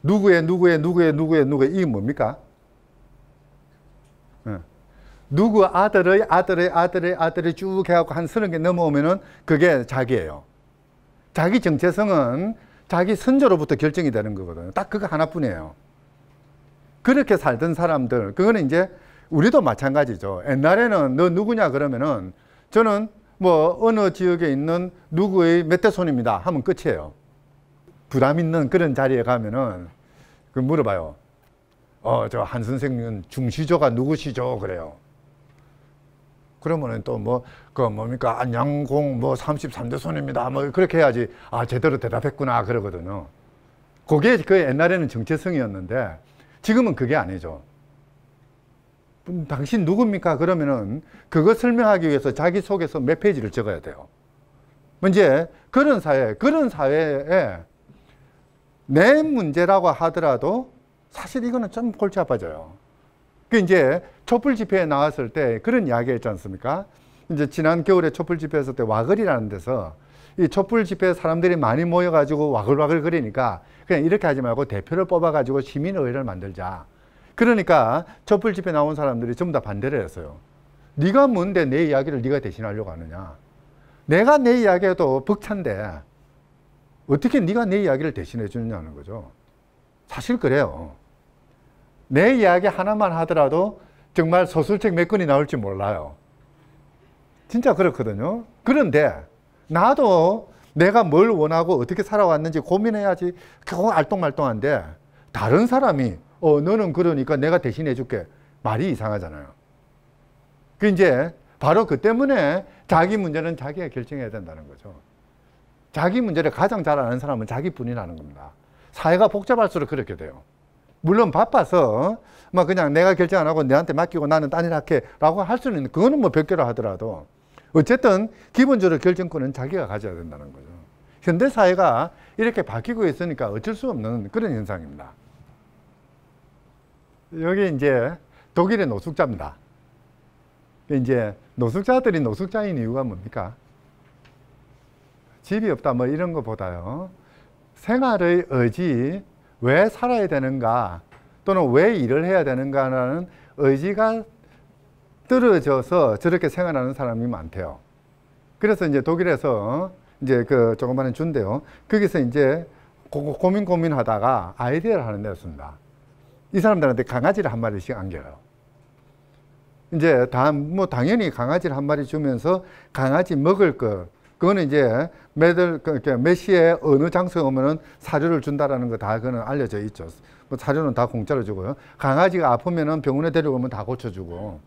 누구의 이게 뭡니까? 누구 아들의 쭉 해갖고 한 30개 넘어오면은 그게 자기예요. 자기 정체성은 자기 선조로부터 결정이 되는 거거든요. 딱 그거 하나뿐이에요. 그렇게 살던 사람들, 그거는 이제 우리도 마찬가지죠. 옛날에는 너 누구냐 그러면은 저는 뭐 어느 지역에 있는 누구의 몇 대 손입니다 하면 끝이에요. 부담 있는 그런 자리에 가면은 그 물어봐요. 저 한 선생님은 중시조가 누구시죠? 그래요. 그러면은 또 뭐 그 뭡니까 안양공 뭐 33대 손입니다. 뭐 그렇게 해야지 아 제대로 대답했구나 그러거든요. 그게 그 옛날에는 정체성이었는데 지금은 그게 아니죠. 당신 누굽니까? 그러면은 그거 설명하기 위해서 자기소개서 몇 페이지를 적어야 돼요. 이제 그런 사회에 내 문제라고 하더라도 사실 이거는 좀 골치 아파져요. 그 이제 촛불 집회에 나왔을 때 그런 이야기 했지 않습니까? 이제 지난 겨울에 촛불 집회 했을 때 와글이라는 데서 이 촛불 집회에 사람들이 많이 모여가지고 와글와글 거리니까 그냥 이렇게 하지 말고 대표를 뽑아가지고 시민의회를 만들자. 그러니까 촛불 집회 나온 사람들이 전부 다 반대를 했어요. 네가 뭔데 내 이야기를 네가 대신하려고 하느냐. 내가 내 이야기해도 벅찬데 어떻게 네가 내 이야기를 대신해 주느냐는 거죠. 사실 그래요. 내 이야기 하나만 하더라도 정말 소설책 몇 권이 나올지 몰라요. 진짜 그렇거든요. 그런데 나도 내가 뭘 원하고 어떻게 살아왔는지 고민해야지 겨우 알똥말똥한데 다른 사람이 너는 그러니까 내가 대신해 줄게 말이 이상하잖아요. 그 이제 바로 그 때문에 자기 문제는 자기가 결정해야 된다는 거죠. 자기 문제를 가장 잘 아는 사람은 자기뿐이라는 겁니다. 사회가 복잡할수록 그렇게 돼요. 물론 바빠서 막 그냥 내가 결정 안 하고 내한테 맡기고 나는 딴 일 할게 라고 할 수는 있는, 그거는 뭐 별개로 하더라도 어쨌든 기본적으로 결정권은 자기가 가져야 된다는 거죠. 현대 사회가 이렇게 바뀌고 있으니까 어쩔 수 없는 그런 현상입니다. 여기 이제 독일의 노숙자입니다. 이제 노숙자들이 노숙자인 이유가 뭡니까? 집이 없다 뭐 이런 것보다요. 생활의 의지, 왜 살아야 되는가 또는 왜 일을 해야 되는가라는 의지가 떨어져서 저렇게 생활하는 사람이 많대요. 그래서 이제 독일에서 이제 그 조그마한 주인데요. 거기서 이제 고민하다가 아이디어를 하나 냈습니다. 이 사람들한테 강아지를 한 마리씩 안겨요. 이제 뭐 당연히 강아지를 한 마리 주면서 강아지 먹을 거, 그거는 이제 몇 시에 어느 장소에 오면은 사료를 준다라는 거 다 그거는 알려져 있죠. 뭐 사료는 다 공짜로 주고요. 강아지가 아프면은 병원에 데려오면 다 고쳐주고,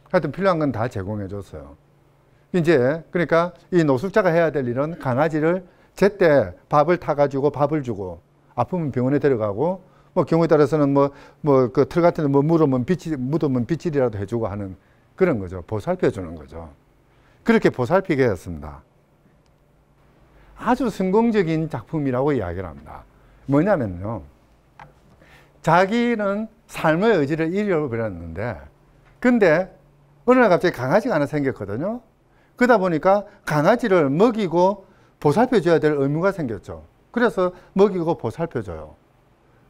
하여튼 필요한 건 다 제공해 줬어요. 이제 그러니까 이 노숙자가 해야 될 일은 강아지를 제때 밥을 타가지고 밥을 주고, 아프면 병원에 데려가고, 뭐 경우에 따라서는 그 틀 같은 데 뭐 묻으면 빗질이라도 해주고 하는 그런 거죠. 보살펴 주는 거죠. 그렇게 보살피게 했습니다. 아주 성공적인 작품이라고 이야기를 합니다. 뭐냐면요, 자기는 삶의 의지를 잃어버렸는데, 근데 어느 날 갑자기 강아지가 하나 생겼거든요. 그러다 보니까 강아지를 먹이고 보살펴 줘야 될 의무가 생겼죠. 그래서 먹이고 보살펴 줘요.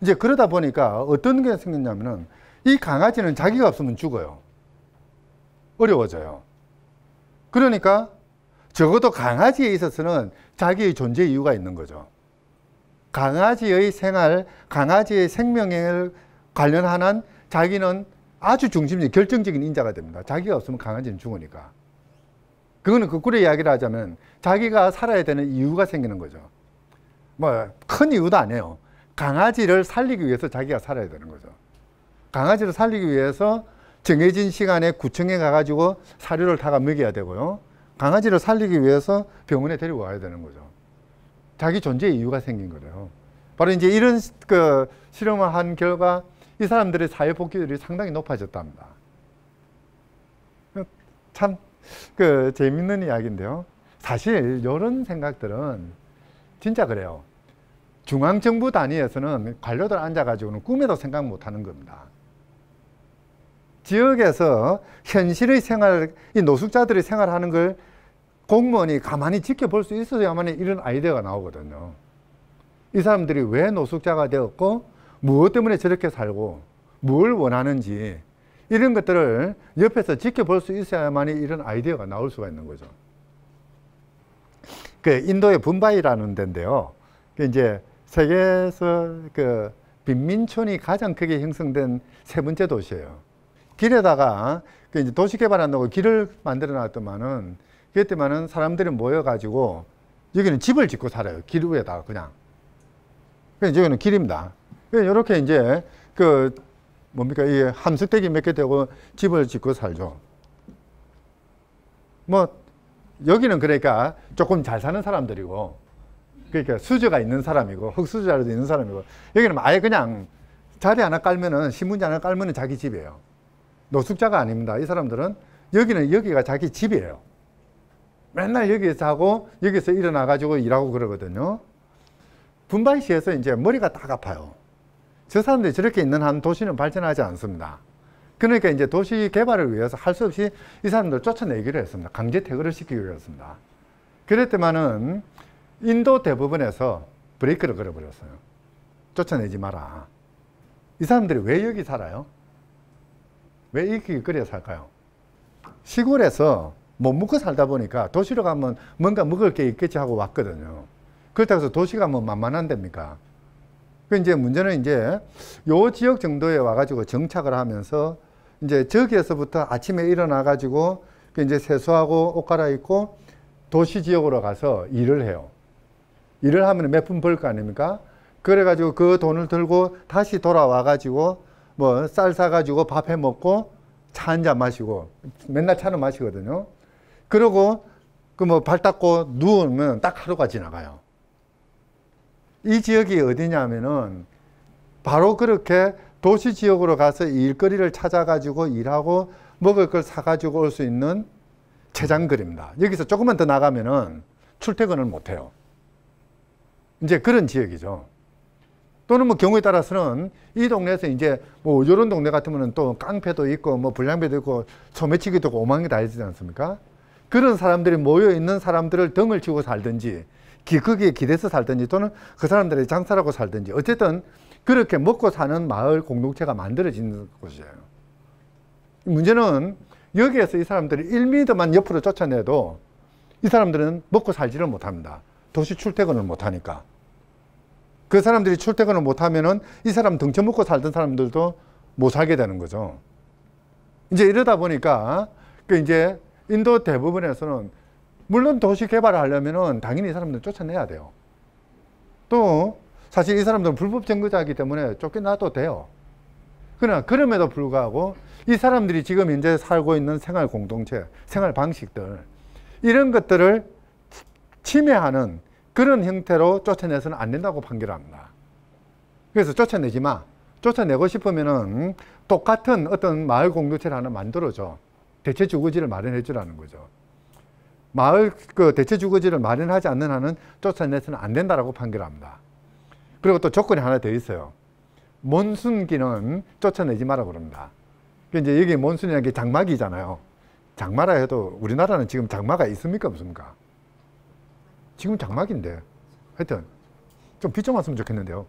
이제 그러다 보니까 어떤 게 생겼냐면은, 이 강아지는 자기가 없으면 죽어요. 어려워져요. 그러니까 적어도 강아지에 있어서는 자기의 존재 이유가 있는 거죠. 강아지의 생활, 강아지의 생명을 관련한 자기는 아주 중심적인 결정적인 인자가 됩니다. 자기가 없으면 강아지는 죽으니까. 그거는 거꾸로 이야기를 하자면 자기가 살아야 되는 이유가 생기는 거죠. 뭐 큰 이유도 아니에요. 강아지를 살리기 위해서 자기가 살아야 되는 거죠. 강아지를 살리기 위해서 정해진 시간에 구청에 가가지고 사료를 타가 먹여야 되고요. 강아지를 살리기 위해서 병원에 데리고 가야 되는 거죠. 자기 존재의 이유가 생긴 거예요. 바로 이제 이런 그 실험을 한 결과 이 사람들의 사회 복귀율이 상당히 높아졌답니다. 참 그 재밌는 이야기인데요. 사실 이런 생각들은 진짜 그래요. 중앙정부 단위에서는 관료들 앉아가지고는 꿈에도 생각 못하는 겁니다. 지역에서 현실의 생활, 이 노숙자들이 생활하는 걸 공무원이 가만히 지켜볼 수 있어야만 이런 아이디어가 나오거든요. 이 사람들이 왜 노숙자가 되었고 무엇 때문에 저렇게 살고 뭘 원하는지 이런 것들을 옆에서 지켜볼 수 있어야만 이런 아이디어가 나올 수가 있는 거죠. 그 인도의 붐바이라는 데인데요. 그 이제 세계에서 그 빈민촌이 가장 크게 형성된 세 번째 도시예요. 길에다가 그 이제 도시 개발한다고 길을 만들어 놨더만은 그때만은 사람들이 모여가지고 여기는 집을 짓고 살아요. 길 위에다가 그냥. 여기는 길입니다. 이렇게 이제 그 뭡니까 이 함석대기 몇 개 되고 집을 짓고 살죠. 뭐 여기는 그러니까 조금 잘 사는 사람들이고, 그러니까 수저가 있는 사람이고 흙수저라도 있는 사람이고, 여기는 아예 그냥 자리 하나 깔면은 신문지 하나 깔면은 자기 집이에요. 노숙자가 아닙니다. 이 사람들은 여기가 자기 집이에요. 맨날 여기서 자고 여기서 일어나 가지고 일하고 그러거든요. 붐바이시에서 이제 머리가 딱 아파요. 저 사람들이 저렇게 있는 한 도시는 발전하지 않습니다. 그러니까 이제 도시 개발을 위해서 할 수 없이 이 사람들 쫓아내기로 했습니다. 강제 퇴거를 시키기로 했습니다. 그랬더만은 인도 대부분에서 브레이크를 걸어버렸어요. 쫓아내지 마라. 이 사람들이 왜 여기 살아요? 왜 이렇게 거리에 살까요? 시골에서 못 먹고 살다 보니까 도시로 가면 뭔가 먹을 게 있겠지 하고 왔거든요. 그렇다고 해서 도시가 뭐 만만한 데입니까? 그 이제 문제는 이제 요 지역 정도에 와가지고 정착을 하면서 이제 저기에서부터 아침에 일어나가지고 그 이제 세수하고 옷 갈아입고 도시 지역으로 가서 일을 해요. 일을 하면 몇 푼 벌 거 아닙니까? 그래가지고 그 돈을 들고 다시 돌아와가지고 뭐 쌀 사가지고 밥 해 먹고 차 한 잔 마시고, 맨날 차는 마시거든요. 그러고 그 뭐 발 닦고 누우면 딱 하루가 지나가요. 이 지역이 어디냐면은 바로 그렇게 도시 지역으로 가서 일거리를 찾아가지고 일하고 먹을 걸 사가지고 올 수 있는 최장거리입니다. 여기서 조금만 더 나가면은 출퇴근을 못해요. 이제 그런 지역이죠. 또는 뭐 경우에 따라서는 이 동네에서 이제 뭐 이런 동네 같으면 또 깡패도 있고 뭐 불량배도 있고 소매치기도 있고 오만 개 다 있지 않습니까? 그런 사람들이 모여 있는 사람들을 덩을 치고 살든지 거기에 기대서 살든지 또는 그 사람들이 장사라고 살든지 어쨌든 그렇게 먹고 사는 마을 공동체가 만들어지는 곳이에요. 문제는 여기에서 이 사람들이 1m만 옆으로 쫓아내도 이 사람들은 먹고 살지를 못합니다. 도시 출퇴근을 못하니까. 그 사람들이 출퇴근을 못하면은 이 사람 등쳐먹고 살던 사람들도 못 살게 되는 거죠. 이제 이러다 보니까 그 이제 인도 대부분에서는 물론 도시 개발을 하려면은 당연히 이 사람들은 쫓아내야 돼요. 또 사실 이 사람들은 불법 점거자이기 때문에 쫓겨나도 돼요. 그러나 그럼에도 불구하고 이 사람들이 지금 현재 살고 있는 생활 공동체, 생활 방식들 이런 것들을 침해하는 그런 형태로 쫓아내서는 안 된다고 판결합니다. 그래서 쫓아내지 마. 쫓아내고 싶으면은 똑같은 어떤 마을 공동체를 하나 만들어줘. 대체 주거지를 마련해 주라는 거죠. 마을 그 대체 주거지를 마련하지 않는 한은 쫓아내서는 안 된다라고 판결합니다. 그리고 또 조건이 하나 더 있어요. 몬순기는 쫓아내지 마라 그럽니다. 이제 여기 몬순이라는 게 장마기잖아요. 장마라 해도 우리나라는 지금 장마가 있습니까 없습니까? 지금 장마기인데 하여튼 좀 비 좀 왔으면 좋겠는데요.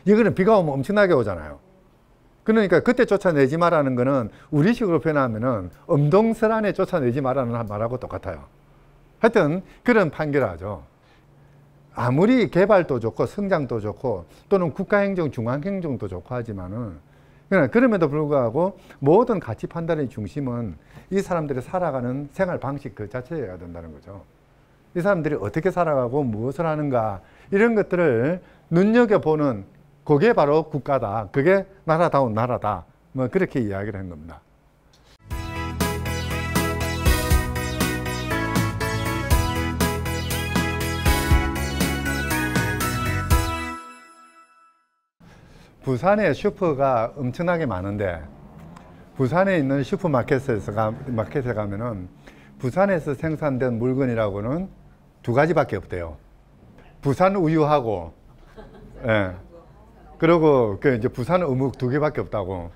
여기는 비가 오면 엄청나게 오잖아요. 그러니까 그때 쫓아내지 마라는 거는 우리식으로 표현하면은 엄동설안에 쫓아내지 마라는 말하고 똑같아요. 하여튼 그런 판결을 하죠. 아무리 개발도 좋고 성장도 좋고 또는 국가행정, 중앙행정도 좋고 하지만은 그럼에도 불구하고 모든 가치 판단의 중심은 이 사람들이 살아가는 생활 방식 그 자체여야 된다는 거죠. 이 사람들이 어떻게 살아가고 무엇을 하는가 이런 것들을 눈여겨보는 그게 바로 국가다. 그게 나라다운 나라다. 뭐 그렇게 이야기를 한 겁니다. 부산에 슈퍼가 엄청나게 많은데 부산에 있는 마켓에 가면은 부산에서 생산된 물건이라고는 두 가지밖에 없대요. 부산 우유하고, 예. 그리고 그 이제 부산 어묵 두 개밖에 없다고.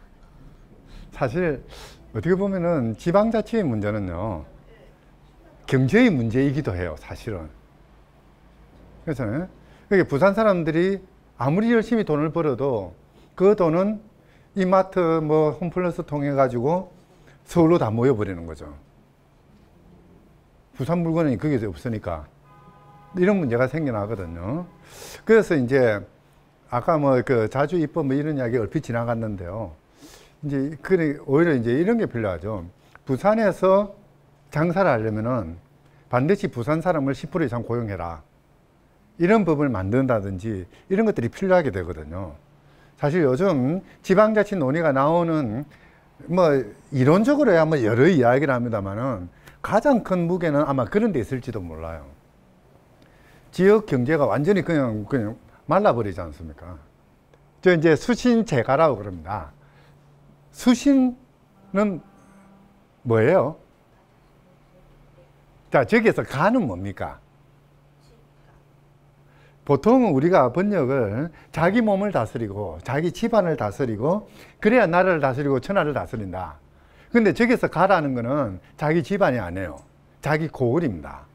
사실 어떻게 보면은 지방자치의 문제는요, 경제의 문제이기도 해요, 사실은. 그래서 그게 부산 사람들이 아무리 열심히 돈을 벌어도 그 돈은 이마트 뭐 홈플러스 통해 가지고 서울로 다 모여버리는 거죠. 부산 물건이 그게 없으니까 이런 문제가 생겨나거든요. 그래서 이제 아까 뭐 그 자주 입법 뭐 이런 이야기 얼핏 지나갔는데요. 이제 오히려 이제 이런 게 필요하죠. 부산에서 장사를 하려면은 반드시 부산 사람을 10% 이상 고용해라. 이런 법을 만든다든지 이런 것들이 필요하게 되거든요. 사실 요즘 지방자치 논의가 나오는 뭐 이론적으로야 뭐 여러 이야기를 합니다만은 가장 큰 무게는 아마 그런 데 있을지도 몰라요. 지역 경제가 완전히 그냥 말라버리지 않습니까? 저 이제 수신제가라고 그럽니다. 수신은 뭐예요? 자, 저기에서 가는 뭡니까? 보통 우리가 번역을 자기 몸을 다스리고 자기 집안을 다스리고 그래야 나라를 다스리고 천하를 다스린다. 근데 저기서 가라는 거는 자기 집안이 아니에요. 자기 고을입니다.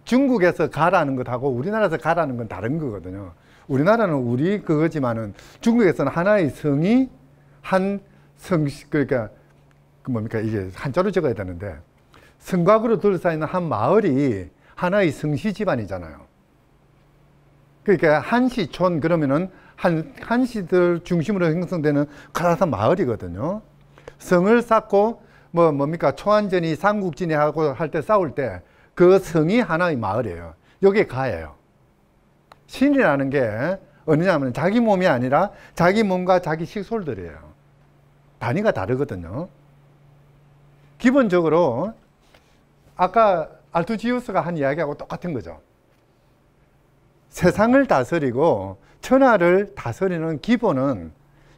중국에서 가라는 것하고 우리나라에서 가라는 건 다른 거거든요. 우리나라는 우리 그거지만은 중국에서는 하나의 성이 한 그러니까 뭡니까 이게 한자로 적어야 되는데 성곽으로 둘러싸이는 한 마을이 하나의 성시 집안이잖아요. 그러니까 한시촌 그러면은 한시들 중심으로 형성되는 커다란 마을이거든요. 성을 쌓고 뭡니까 초안전이 삼국진이 하고 할 때 싸울 때 그 성이 하나의 마을이에요. 이게 가예요. 신이라는 게 어느냐면 자기 몸이 아니라 자기 몸과 자기 식솔들이에요. 단위가 다르거든요. 기본적으로 아까 알투지우스가 한 이야기하고 똑같은 거죠. 세상을 다스리고 천하를 다스리는 기본은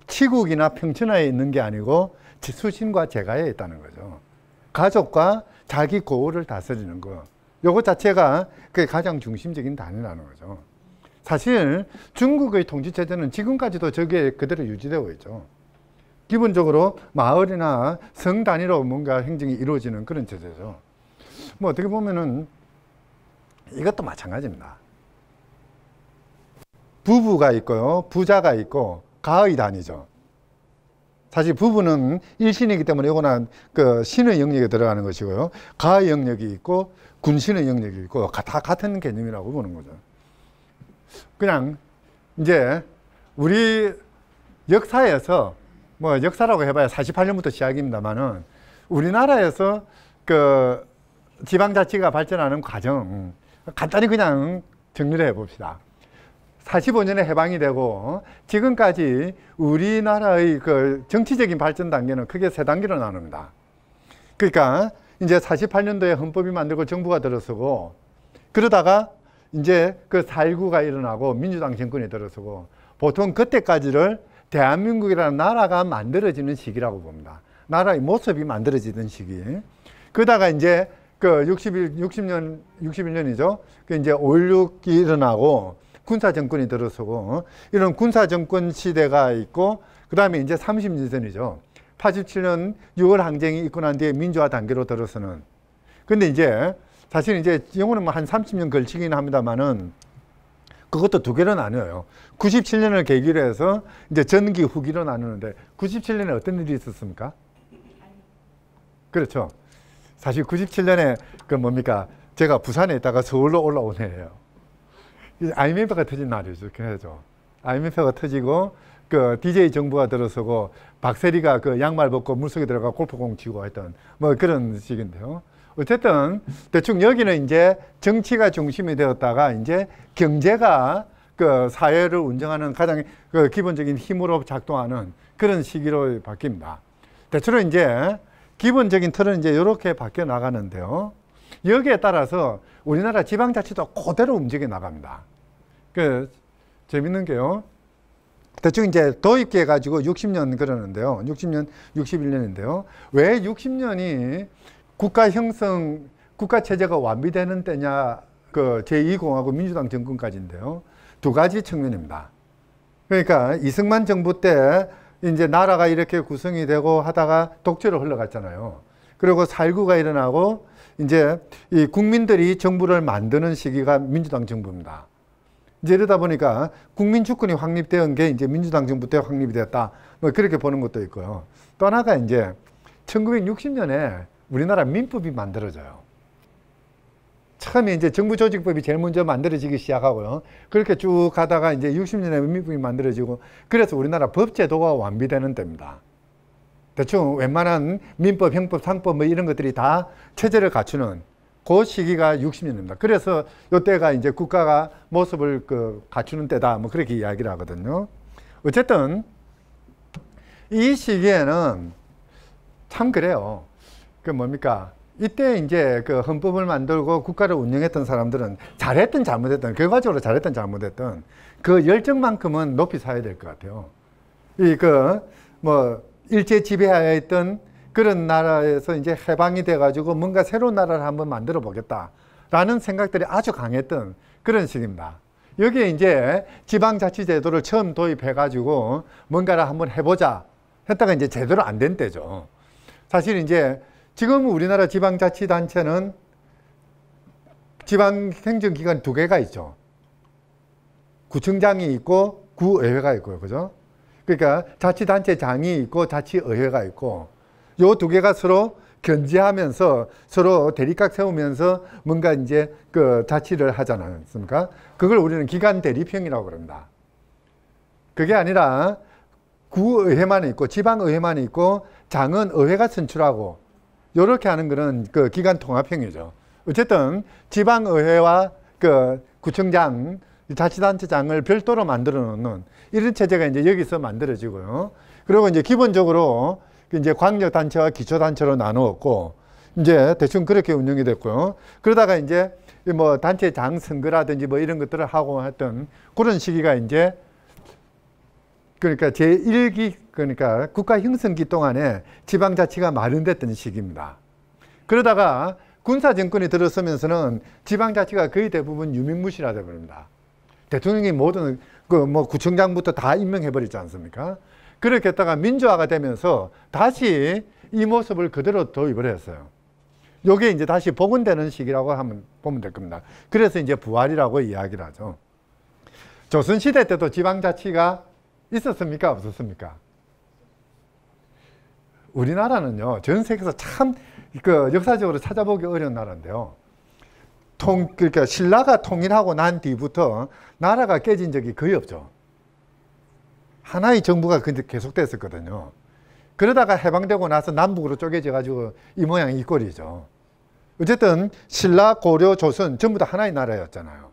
치국이나 평천하에 있는 게 아니고 수신과 제가에 있다는 거죠. 가족과 자기 고을을 다스리는 거. 요거 자체가 그게 가장 중심적인 단위라는 거죠. 사실 중국의 통치체제는 지금까지도 저게 그대로 유지되고 있죠. 기본적으로 마을이나 성 단위로 뭔가 행정이 이루어지는 그런 체제죠. 뭐 어떻게 보면은 이것도 마찬가지입니다. 부부가 있고요. 부자가 있고 가의 단위죠. 사실 부부는 일신이기 때문에 이거는 그 신의 영역에 들어가는 것이고요. 가의 영역이 있고 군신의 영역이 있고 다 같은 개념이라고 보는 거죠. 그냥 이제 우리 역사에서 뭐 역사라고 해봐야 48년부터 시작입니다만은 우리나라에서 그 지방자치가 발전하는 과정 간단히 그냥 정리를 해봅시다. 45년에 해방이 되고 지금까지 우리나라의 그 정치적인 발전 단계는 크게 세 단계로 나눕니다. 그러니까 이제 48년도에 헌법이 만들고 정부가 들어서고 그러다가 이제 그 4.19가 일어나고 민주당 정권이 들어서고 보통 그때까지를 대한민국이라는 나라가 만들어지는 시기라고 봅니다. 나라의 모습이 만들어지던 시기. 그러다가 이제 그 61년이죠. 그 이제 5.16이 일어나고 군사정권이 들어서고 이런 군사정권 시대가 있고 그 다음에 이제 30년 전이죠. 87년 6월 항쟁이 있고 난 뒤에 민주화 단계로 들어서는. 근데 이제 사실 이제 영어는 뭐 한 30년 걸치긴 합니다만은 그것도 두 개로 나뉘어요. 97년을 계기로 해서 이제 전기 후기로 나누는데 97년에 어떤 일이 있었습니까? 그렇죠. 사실 97년에 그 뭡니까? 제가 부산에 있다가 서울로 올라온 해예요. IMF가 터진 날이죠. 이렇게 해야죠. IMF가 터지고 그 DJ 정부가 들어서고 박세리가 그 양말 벗고 물속에 들어가 골프공 치고 했던 뭐 그런 식인데요. 어쨌든 대충 여기는 이제 정치가 중심이 되었다가 이제 경제가 그 사회를 운영하는 가장 그 기본적인 힘으로 작동하는 그런 시기로 바뀝니다. 대체로 이제 기본적인 틀은 이제 이렇게 바뀌어 나가는데요. 여기에 따라서 우리나라 지방자치도 그대로 움직여 나갑니다. 그 재밌는 게요. 대충 이제 도입해 가지고 60년 그러는데요. 60년, 61년인데요. 왜 60년이 국가 형성, 국가 체제가 완비되는 때냐? 그 제2공화국 민주당 정권까지인데요. 두 가지 측면입니다. 그러니까 이승만 정부 때 이제 나라가 이렇게 구성이 되고 하다가 독재로 흘러갔잖아요. 그리고 4.19가 일어나고 이제 이 국민들이 정부를 만드는 시기가 민주당 정부입니다. 이제 이러다 보니까 국민 주권이 확립된 게 이제 민주당 정부 때 확립이 됐다. 뭐 그렇게 보는 것도 있고요. 또 하나가 이제 1960년에 우리나라 민법이 만들어져요. 처음에 이제 정부조직법이 제일 먼저 만들어지기 시작하고요. 그렇게 쭉 가다가 이제 60년에 민법이 만들어지고 그래서 우리나라 법제도가 완비되는 때입니다. 대충 웬만한 민법, 형법, 상법 뭐 이런 것들이 다 체제를 갖추는 그 시기가 60년입니다. 그래서 이때가 이제 국가가 모습을 그 갖추는 때다. 뭐 그렇게 이야기를 하거든요. 어쨌든 이 시기에는 참 그래요. 그 뭡니까? 이때 이제 그 헌법을 만들고 국가를 운영했던 사람들은 잘했든 잘못했든 결과적으로 잘했든 잘못했든 그 열정만큼은 높이 사야 될 것 같아요. 이 그 뭐 일제 지배하에 있던 그런 나라에서 이제 해방이 돼가지고 뭔가 새로운 나라를 한번 만들어 보겠다라는 생각들이 아주 강했던 그런 시기입니다. 여기에 이제 지방자치제도를 처음 도입해가지고 뭔가를 한번 해보자 했다가 이제 제대로 안 된 때죠. 사실 이제 지금 우리나라 지방자치단체는 지방행정기관 두 개가 있죠. 구청장이 있고 구의회가 있고요. 그죠? 그러니까 자치단체장이 있고 자치의회가 있고 요 두 개가 서로 견제하면서 서로 대립각 세우면서 뭔가 이제 그 자치를 하지 않습니까? 그걸 우리는 기관 대립형이라고 그럽니다. 그게 아니라 구의회만 있고 지방의회만 있고 장은 의회가 선출하고 이렇게 하는 거는 그 기관 통합형이죠. 어쨌든 지방의회와 그 구청장, 자치단체장을 별도로 만들어 놓는 이런 체제가 이제 여기서 만들어지고요. 그리고 이제 기본적으로 이제 광역단체와 기초단체로 나누었고, 이제 대충 그렇게 운영이 됐고요. 그러다가 이제 뭐 단체장 선거라든지 뭐 이런 것들을 하고 했던 그런 시기가 이제 그러니까 제1기, 그러니까 국가 형성기 동안에 지방자치가 마련됐던 시기입니다. 그러다가 군사정권이 들어서면서는 지방자치가 거의 대부분 유명무실화 되어버립니다. 대통령이 모든 그 뭐 구청장부터 다 임명해버리지 않습니까? 그렇게 했다가 민주화가 되면서 다시 이 모습을 그대로 도입을 했어요. 요게 이제 다시 복원되는 시기라고 하면 보면 될 겁니다. 그래서 이제 부활이라고 이야기를 하죠. 조선시대 때도 지방자치가 있었습니까? 없었습니까? 우리나라는요, 전 세계에서 참 그 역사적으로 찾아보기 어려운 나라인데요. 그러니까 신라가 통일하고 난 뒤부터 나라가 깨진 적이 거의 없죠. 하나의 정부가 계속됐었거든요. 그러다가 해방되고 나서 남북으로 쪼개져 가지고 이 모양 이 꼴이죠. 어쨌든 신라, 고려, 조선 전부 다 하나의 나라였잖아요.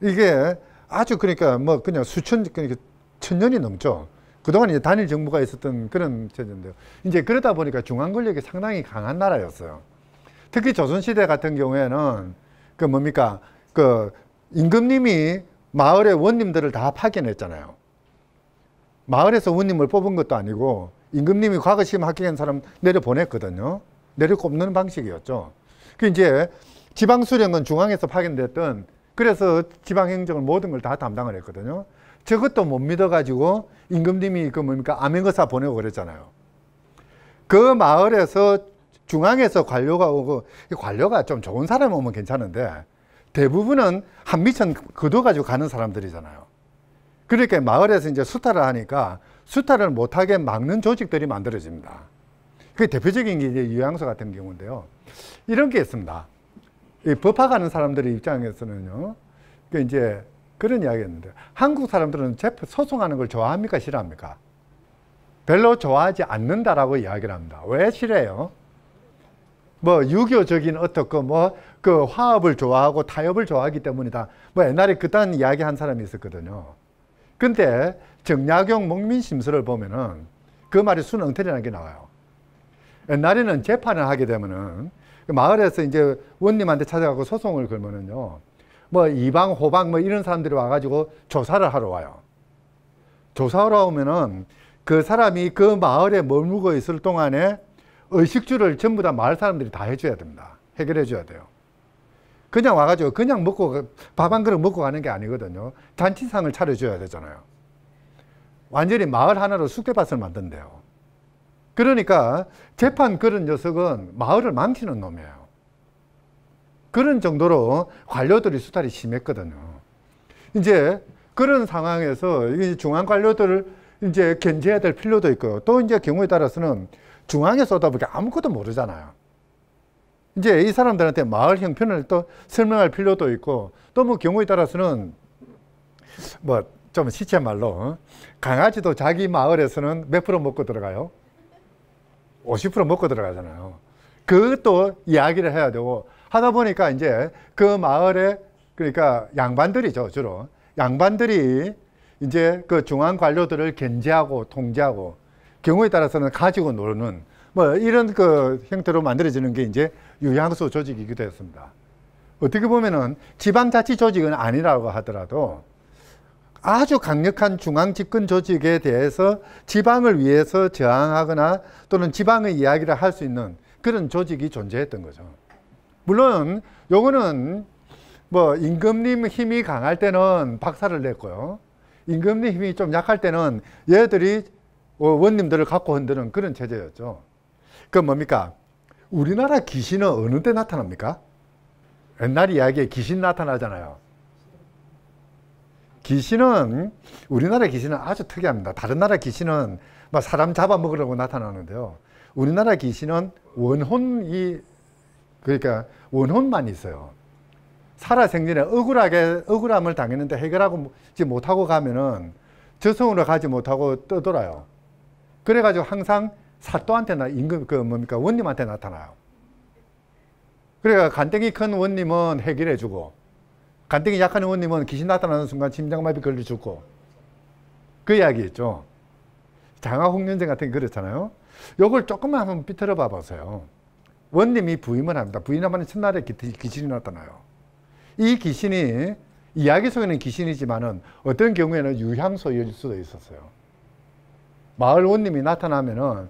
이게 아주 그러니까 뭐 그냥 그러니까 천년이 넘죠. 그동안 이제 단일 정부가 있었던 그런 체제인데요. 이제 그러다 보니까 중앙 권력이 상당히 강한 나라였어요. 특히 조선시대 같은 경우에는 그 뭡니까? 그 임금님이 마을의 원님들을 다 파견했잖아요. 마을에서 원님을 뽑은 것도 아니고 임금님이 과거 시험 합격한 사람 내려보냈거든요. 내려꼽는 방식이었죠. 그 이제 지방수령은 중앙에서 파견됐던, 그래서 지방행정을 모든 걸 다 담당을 했거든요. 저것도 못 믿어가지고 임금님이 그 뭡니까? 암행어사 보내고 그랬잖아요. 그 마을에서 중앙에서 관료가 오고, 관료가 좀 좋은 사람이 오면 괜찮은데 대부분은 한미천 걷어가지고 가는 사람들이잖아요. 그러니까 마을에서 이제 수탈을 하니까 수탈을 못하게 막는 조직들이 만들어집니다. 그 대표적인 게 이제 유양소 같은 경우인데요. 이런 게 있습니다. 이 법학하는 사람들의 입장에서는요, 그 이제 그런 이야기였는데, 한국 사람들은 소송하는 걸 좋아합니까? 싫어합니까? 별로 좋아하지 않는다라고 이야기를 합니다. 왜 싫어해요? 뭐 유교적인 어떻고 뭐 그 화합을 좋아하고 타협을 좋아하기 때문이다. 뭐 옛날에 그딴 이야기 한 사람이 있었거든요. 근데 정약용 목민심서를 보면은 그 말이 순응틀이라는 게 나와요. 옛날에는 재판을 하게 되면은 마을에서 이제 원님한테 찾아가고 소송을 걸면은요, 뭐 이방, 호방 뭐 이런 사람들이 와가지고 조사를 하러 와요. 조사하러 오면은 그 사람이 그 마을에 머물고 있을 동안에 의식주를 전부 다 마을 사람들이 다 해줘야 됩니다. 해결해 줘야 돼요. 그냥 와가지고 그냥 먹고 밥 한 그릇 먹고 가는 게 아니거든요. 잔치상을 차려줘야 되잖아요. 완전히 마을 하나로 쑥대밭을 만든대요. 그러니까 재판 그런 녀석은 마을을 망치는 놈이에요. 그런 정도로 관료들이 수탈이 심했거든요. 이제 그런 상황에서 중앙 관료들을 이제 견제해야 될 필요도 있고, 또 이제 경우에 따라서는 중앙에서 오다 보니까 아무것도 모르잖아요. 이제 이 사람들한테 마을 형편을 또 설명할 필요도 있고, 또 뭐 경우에 따라서는 뭐 좀 시체 말로 강아지도 자기 마을에서는 몇 프로 먹고 들어가요? 50% 먹고 들어가잖아요. 그것도 이야기를 해야 되고 하다 보니까 이제 그 마을에, 그러니까 양반들이죠, 주로. 양반들이 이제 그 중앙 관료들을 견제하고 통제하고 경우에 따라서는 가지고 노는 뭐 이런 그 형태로 만들어지는 게 이제 유양소 조직이기도 했습니다. 어떻게 보면은 지방자치 조직은 아니라고 하더라도 아주 강력한 중앙 집권 조직에 대해서 지방을 위해서 저항하거나 또는 지방의 이야기를 할 수 있는 그런 조직이 존재했던 거죠. 물론 요거는 뭐 임금님 힘이 강할 때는 박살을 냈고요. 임금님 힘이 좀 약할 때는 얘들이 원님들을 갖고 흔드는 그런 체제였죠. 그 뭡니까? 우리나라 귀신은 어느 때 나타납니까? 옛날 이야기에 귀신 나타나잖아요. 귀신은, 우리나라 귀신은 아주 특이합니다. 다른 나라 귀신은 막 사람 잡아먹으려고 나타나는데요. 우리나라 귀신은 원혼이, 그러니까 원혼만 있어요. 살아생전에 억울함을 당했는데 해결하지 못하고 가면은 저승으로 가지 못하고 떠돌아요. 그래가지고 항상 사또한테나 원님한테 나타나요. 그러니까 간땡이 큰 원님은 해결해주고, 간땡이 약한 원님은 귀신 나타나는 순간 심장마비 걸려 죽고, 그 이야기 있죠. 장화홍련전 같은 게 그렇잖아요. 요걸 조금만 한번 비틀어 봐 보세요. 원님이 부임을 합니다. 부임하면 첫날에 귀신이 나타나요. 이 귀신이 이야기 속에는 귀신이지만은 어떤 경우에는 유향소일 수도 있었어요. 마을 원님이 나타나면은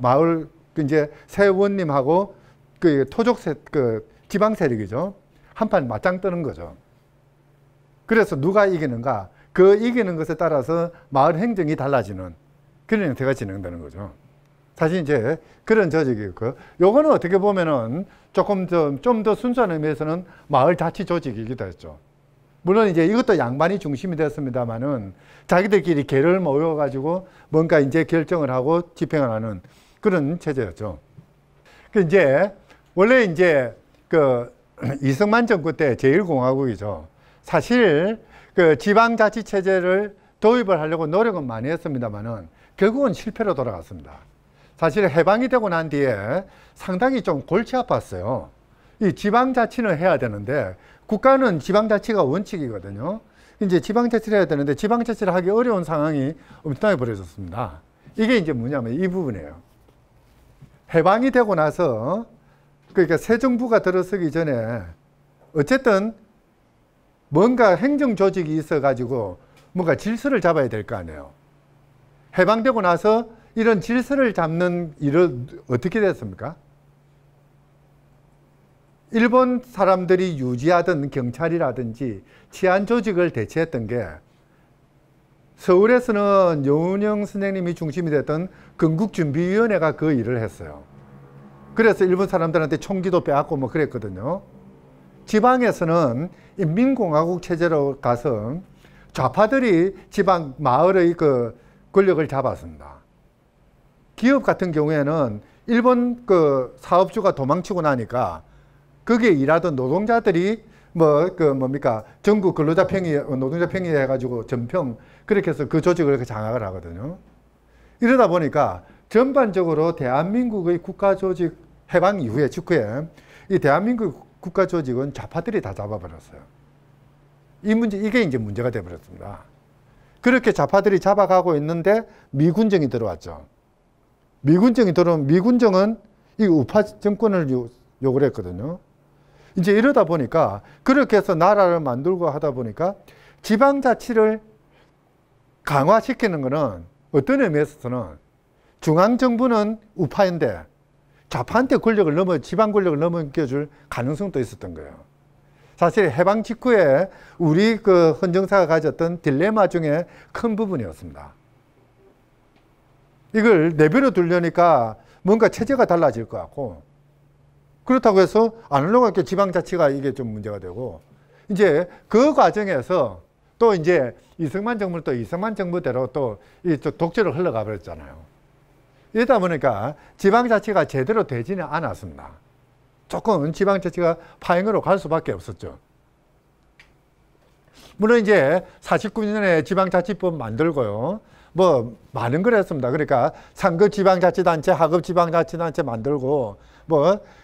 마을 이제 새 원님하고 그 토족 그 지방 세력이죠. 한판 맞짱 뜨는 거죠. 그래서 누가 이기는가? 그 이기는 것에 따라서 마을 행정이 달라지는 그런 형태가 진행되는 거죠. 사실 이제 그런 조직이 있고, 요거는 어떻게 보면은 조금 좀 더 순수한 의미에서는 마을 자치 조직이기도 했죠. 물론 이제 이것도 양반이 중심이 됐습니다만은 자기들끼리 개를 모여가지고 뭔가 이제 결정을 하고 집행을 하는 그런 체제였죠. 그 이제 원래 이제 그 이승만 정부 때 제1공화국이죠. 사실 그 지방자치 체제를 도입을 하려고 노력은 많이 했습니다만은 결국은 실패로 돌아갔습니다. 사실 해방이 되고 난 뒤에 상당히 좀 골치 아팠어요. 이 지방자치는 해야 되는데 국가는 지방자치가 원칙이거든요. 이제 지방자치를 해야 되는데 지방자치를 하기 어려운 상황이 엄청나게 벌어졌습니다. 이게 이제 뭐냐면 이 부분이에요. 해방이 되고 나서 그러니까 새 정부가 들어서기 전에 어쨌든 뭔가 행정 조직이 있어 가지고 뭔가 질서를 잡아야 될 거 아니에요. 해방되고 나서 이런 질서를 잡는 일을 어떻게 됐습니까? 일본 사람들이 유지하던 경찰이라든지 치안 조직을 대체했던 게 서울에서는 여운형 선생님이 중심이 됐던 건국준비위원회가 그 일을 했어요. 그래서 일본 사람들한테 총기도 빼앗고 뭐 그랬거든요. 지방에서는 인민공화국 체제로 가서 좌파들이 지방 마을의 그 권력을 잡았습니다. 기업 같은 경우에는 일본 그 사업주가 도망치고 나니까 거기에 일하던 노동자들이 전국 근로자 평의, 노동자 평의 해가지고 전평 그렇게 해서 그 조직을 장악을 하거든요. 이러다 보니까 전반적으로 대한민국의 국가 조직 해방 이후에 직후에 이 대한민국 국가 조직은 좌파들이 다 잡아버렸어요. 이게 이제 문제가 되어버렸습니다. 그렇게 좌파들이 잡아가고 있는데 미군정이 들어왔죠. 미군정이 들어오면 미군정은 이 우파 정권을 요구를 했거든요. 이제 이러다 보니까 그렇게 해서 나라를 만들고 하다 보니까 지방자치를 강화시키는 것은 어떤 의미에서는 중앙정부는 우파인데 좌파한테 지방 권력을 넘겨줄 가능성도 있었던 거예요. 사실 해방 직후에 우리 그 헌정사가 가졌던 딜레마 중에 큰 부분이었습니다. 이걸 내버려 두려니까 뭔가 체제가 달라질 것 같고 그렇다고 해서 안 하려고 할게 지방자치가 이게 좀 문제가 되고 이제 그 과정에서 또 이제 이승만 정부대로 또 이 독재로 흘러가 버렸잖아요. 이러다 보니까 지방자치가 제대로 되지는 않았습니다. 조금 지방자치가 파행으로 갈 수밖에 없었죠. 물론 이제 49년에 지방자치법 만들고요. 뭐 많은 걸 했습니다. 그러니까 상급 지방자치단체, 하급 지방자치단체 만들고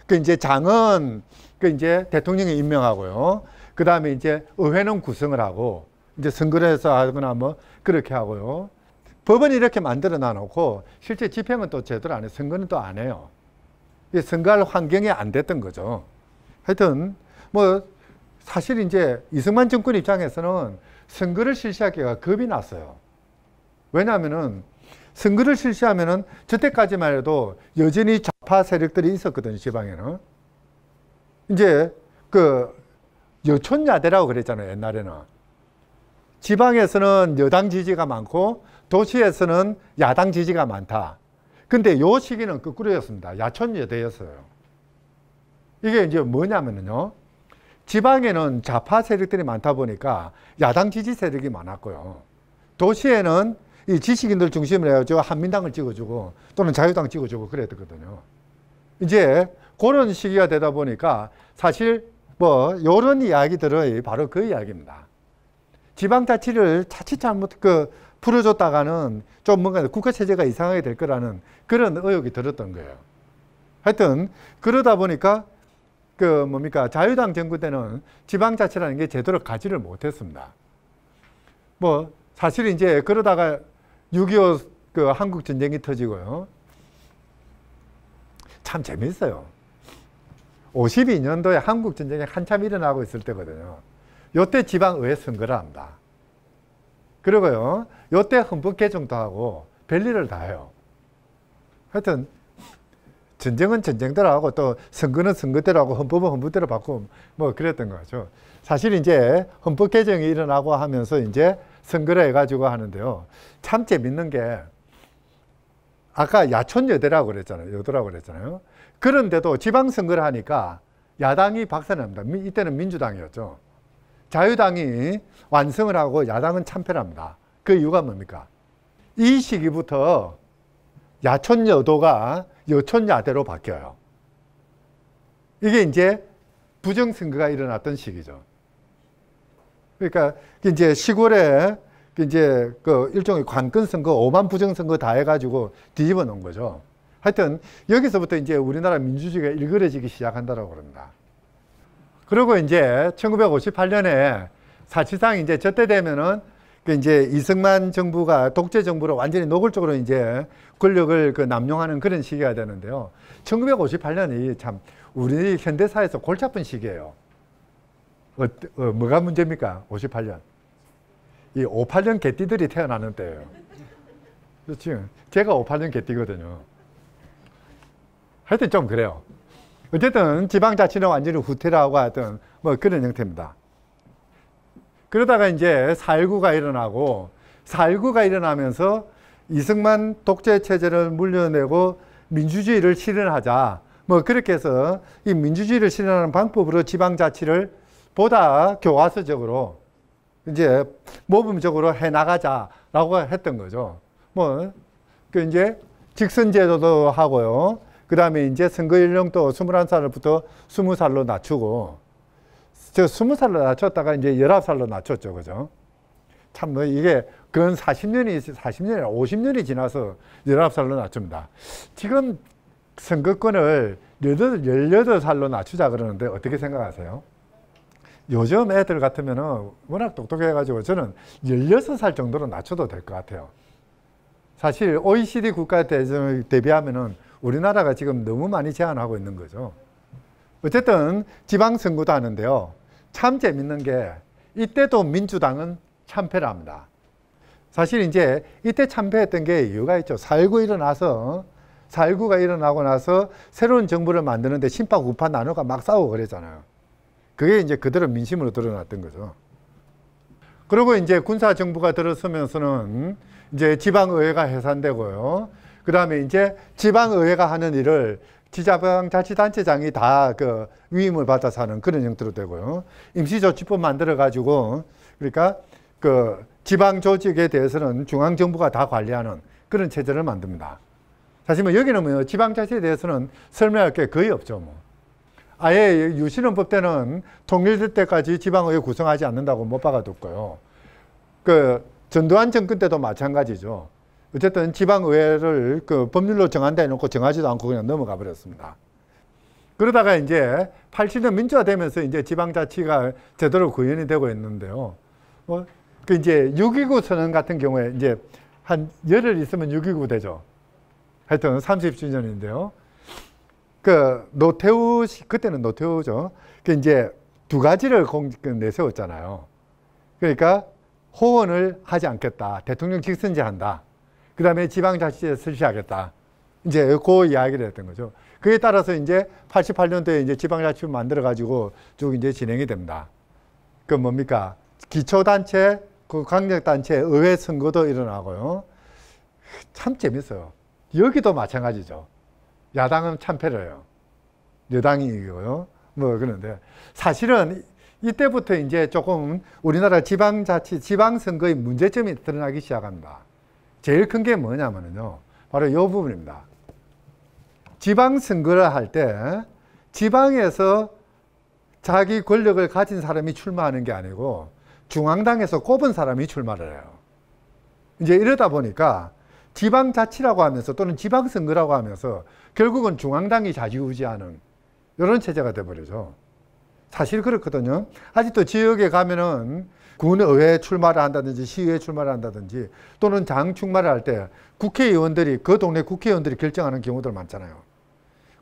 그 이제 장은 이제 대통령이 임명하고요. 그 다음에 이제 의회는 구성을 하고 이제 선거를 해서 하거나 뭐 그렇게 하고요. 법은 이렇게 만들어 놔놓고 실제 집행은 또 제대로 안 해요. 선거는 또 안 해요. 선거할 환경이 안 됐던 거죠. 하여튼 뭐 사실 이제 이승만 정권 입장에서는 선거를 실시하기가 겁이 났어요. 왜냐하면은 선거를 실시하면은 저때까지만 해도 여전히 좌파 세력들이 있었거든요. 지방에는. 이제 그 여촌야대라고 그랬잖아요. 옛날에는. 지방에서는 여당 지지가 많고 도시에서는 야당 지지가 많다. 근데 요 시기는 거꾸로였습니다. 야촌여대였어요. 이게 이제 뭐냐면요. 지방에는 좌파 세력들이 많다 보니까 야당 지지 세력이 많았고요. 도시에는 이 지식인들 중심으로 해가지고 한민당을 찍어주고 또는 자유당 찍어주고 그랬거든요. 이제 그런 시기가 되다 보니까 사실 뭐 이런 이야기들은 바로 그 이야기입니다. 지방자치를 자칫 잘못 풀어줬다가는 좀 뭔가 국가체제가 이상하게 될 거라는 그런 의혹이 들었던 거예요. 하여튼 그러다 보니까 자유당 정부 때는 지방자치라는 게 제대로 가지를 못했습니다. 뭐 사실 이제 그러다가 6.25 그 한국 전쟁이 터지고요. 참 재밌어요. 52년도에 한국 전쟁이 한참 일어나고 있을 때거든요. 요때 지방의회 선거를 합니다. 그리고요, 요때 헌법 개정도 하고 별일을 다 해요. 하여튼 전쟁은 전쟁대로 하고 또 선거는 선거대로 하고 헌법은 헌법대로 바꾸고 뭐 그랬던 거죠. 사실 이제 헌법 개정이 일어나고 하면서 이제 선거를 해가지고 하는데요. 참 재밌는 게 아까 야촌여대라고 그랬잖아요. 여도라고 그랬잖아요. 그런데도 지방선거를 하니까 야당이 박살납니다. 이때는 민주당이었죠. 자유당이 완승을 하고 야당은 참패를 합니다. 그 이유가 뭡니까? 이 시기부터 야촌여도가 여촌야대로 바뀌어요. 이게 이제 부정선거가 일어났던 시기죠. 그러니까 이제 시골에 이제 그 일종의 관건선거, 오만 부정선거 다 해가지고 뒤집어 놓은 거죠. 하여튼 여기서부터 이제 우리나라 민주주의가 일그러지기 시작한다고 그럽니다. 그리고 이제 1958년에 사실상 이제 저때 되면은 그 이제 이승만 정부가 독재 정부로 완전히 노골적으로 이제 권력을 그 남용하는 그런 시기가 되는데요. 1958년이 참 우리 현대사에서 골치 아픈 시기예요. 뭐가 문제입니까? 58년. 이 58년 개띠들이 태어나는 때예요. 그렇죠. 제가 58년 개띠거든요. 하여튼 좀 그래요. 어쨌든 지방자치는 완전히 후퇴라고 하던 뭐 그런 형태입니다. 그러다가 이제 4.19가 일어나고 4.19가 일어나면서 이승만 독재 체제를 물려내고 민주주의를 실현하자. 뭐 그렇게 해서 이 민주주의를 실현하는 방법으로 지방자치를 보다 교과서적으로 이제 모범적으로 해 나가자라고 했던 거죠. 뭐 그 이제 직선제도도 하고요. 그 다음에 이제 선거 연령도 21살부터 20살로 낮추고, 저 20살로 낮췄다가 이제 19살로 낮췄죠. 그죠? 참, 뭐 이게, 그건 40년이 50년이 지나서 19살로 낮춥니다. 지금 선거권을 18살로 낮추자 그러는데 어떻게 생각하세요? 요즘 애들 같으면은 워낙 똑똑해가지고 저는 16살 정도로 낮춰도 될 것 같아요. 사실 OECD 국가 대비하면은 우리나라가 지금 너무 많이 제한하고 있는 거죠. 어쨌든 지방선거도 하는데요. 참 재밌는 게 이때도 민주당은 참패를 합니다. 사실 이제 이때 참패했던 게 이유가 있죠. 4.19가 일어나고 나서 새로운 정부를 만드는데 신파 우파 나누가 막 싸우고 그랬잖아요. 그게 이제 그대로 민심으로 드러났던 거죠. 그리고 이제 군사정부가 들어서면서는 이제 지방의회가 해산되고요. 그 다음에 이제 지방의회가 하는 일을 지자방자치단체장이 다 그 위임을 받아서 하는 그런 형태로 되고요. 임시조치법 만들어가지고, 그러니까 그 지방조직에 대해서는 중앙정부가 다 관리하는 그런 체제를 만듭니다. 사실 뭐 여기는 뭐 지방자치에 대해서는 설명할 게 거의 없죠. 뭐. 아예 유신헌법 때는 통일될 때까지 지방의회 구성하지 않는다고 못 박아뒀고요. 그 전두환 정권 때도 마찬가지죠. 어쨌든 지방의회를 그 법률로 정한다 해놓고 정하지도 않고 그냥 넘어가 버렸습니다. 그러다가 이제 80년 민주화되면서 이제 지방자치가 제대로 구현이 되고 있는데요. 그 이제 6.29 선언 같은 경우에 이제 한 열흘 있으면 6.29 되죠. 하여튼 30주년인데요. 그 노태우 그때는 노태우죠. 그 이제 두 가지를 내세웠잖아요. 그러니까 호언을 하지 않겠다. 대통령 직선제 한다. 그 다음에 지방자치제 설치하겠다. 이제 그 이야기를 했던 거죠. 그에 따라서 이제 88년도에 이제 지방자치를 만들어가지고 쭉 이제 진행이 됩니다. 그 뭡니까? 기초단체, 그 강력단체, 의회 선거도 일어나고요. 참 재밌어요. 여기도 마찬가지죠. 야당은 참패를 해요. 여당이 이기고요. 뭐 그런데 사실은 이때부터 이제 조금 우리나라 지방자치, 지방선거의 문제점이 드러나기 시작합니다. 제일 큰 게 뭐냐면요. 바로 이 부분입니다. 지방선거를 할 때 지방에서 자기 권력을 가진 사람이 출마하는 게 아니고 중앙당에서 꼽은 사람이 출마를 해요. 이제 이러다 보니까 지방자치라고 하면서 또는 지방선거라고 하면서 결국은 중앙당이 좌지우지하는 이런 체제가 돼버리죠. 사실 그렇거든요. 아직도 지역에 가면은 군의회 출마를 한다든지 시의회 출마를 한다든지 또는 장 출마를 할 때 국회의원들이 그 동네 국회의원들이 결정하는 경우들 많잖아요.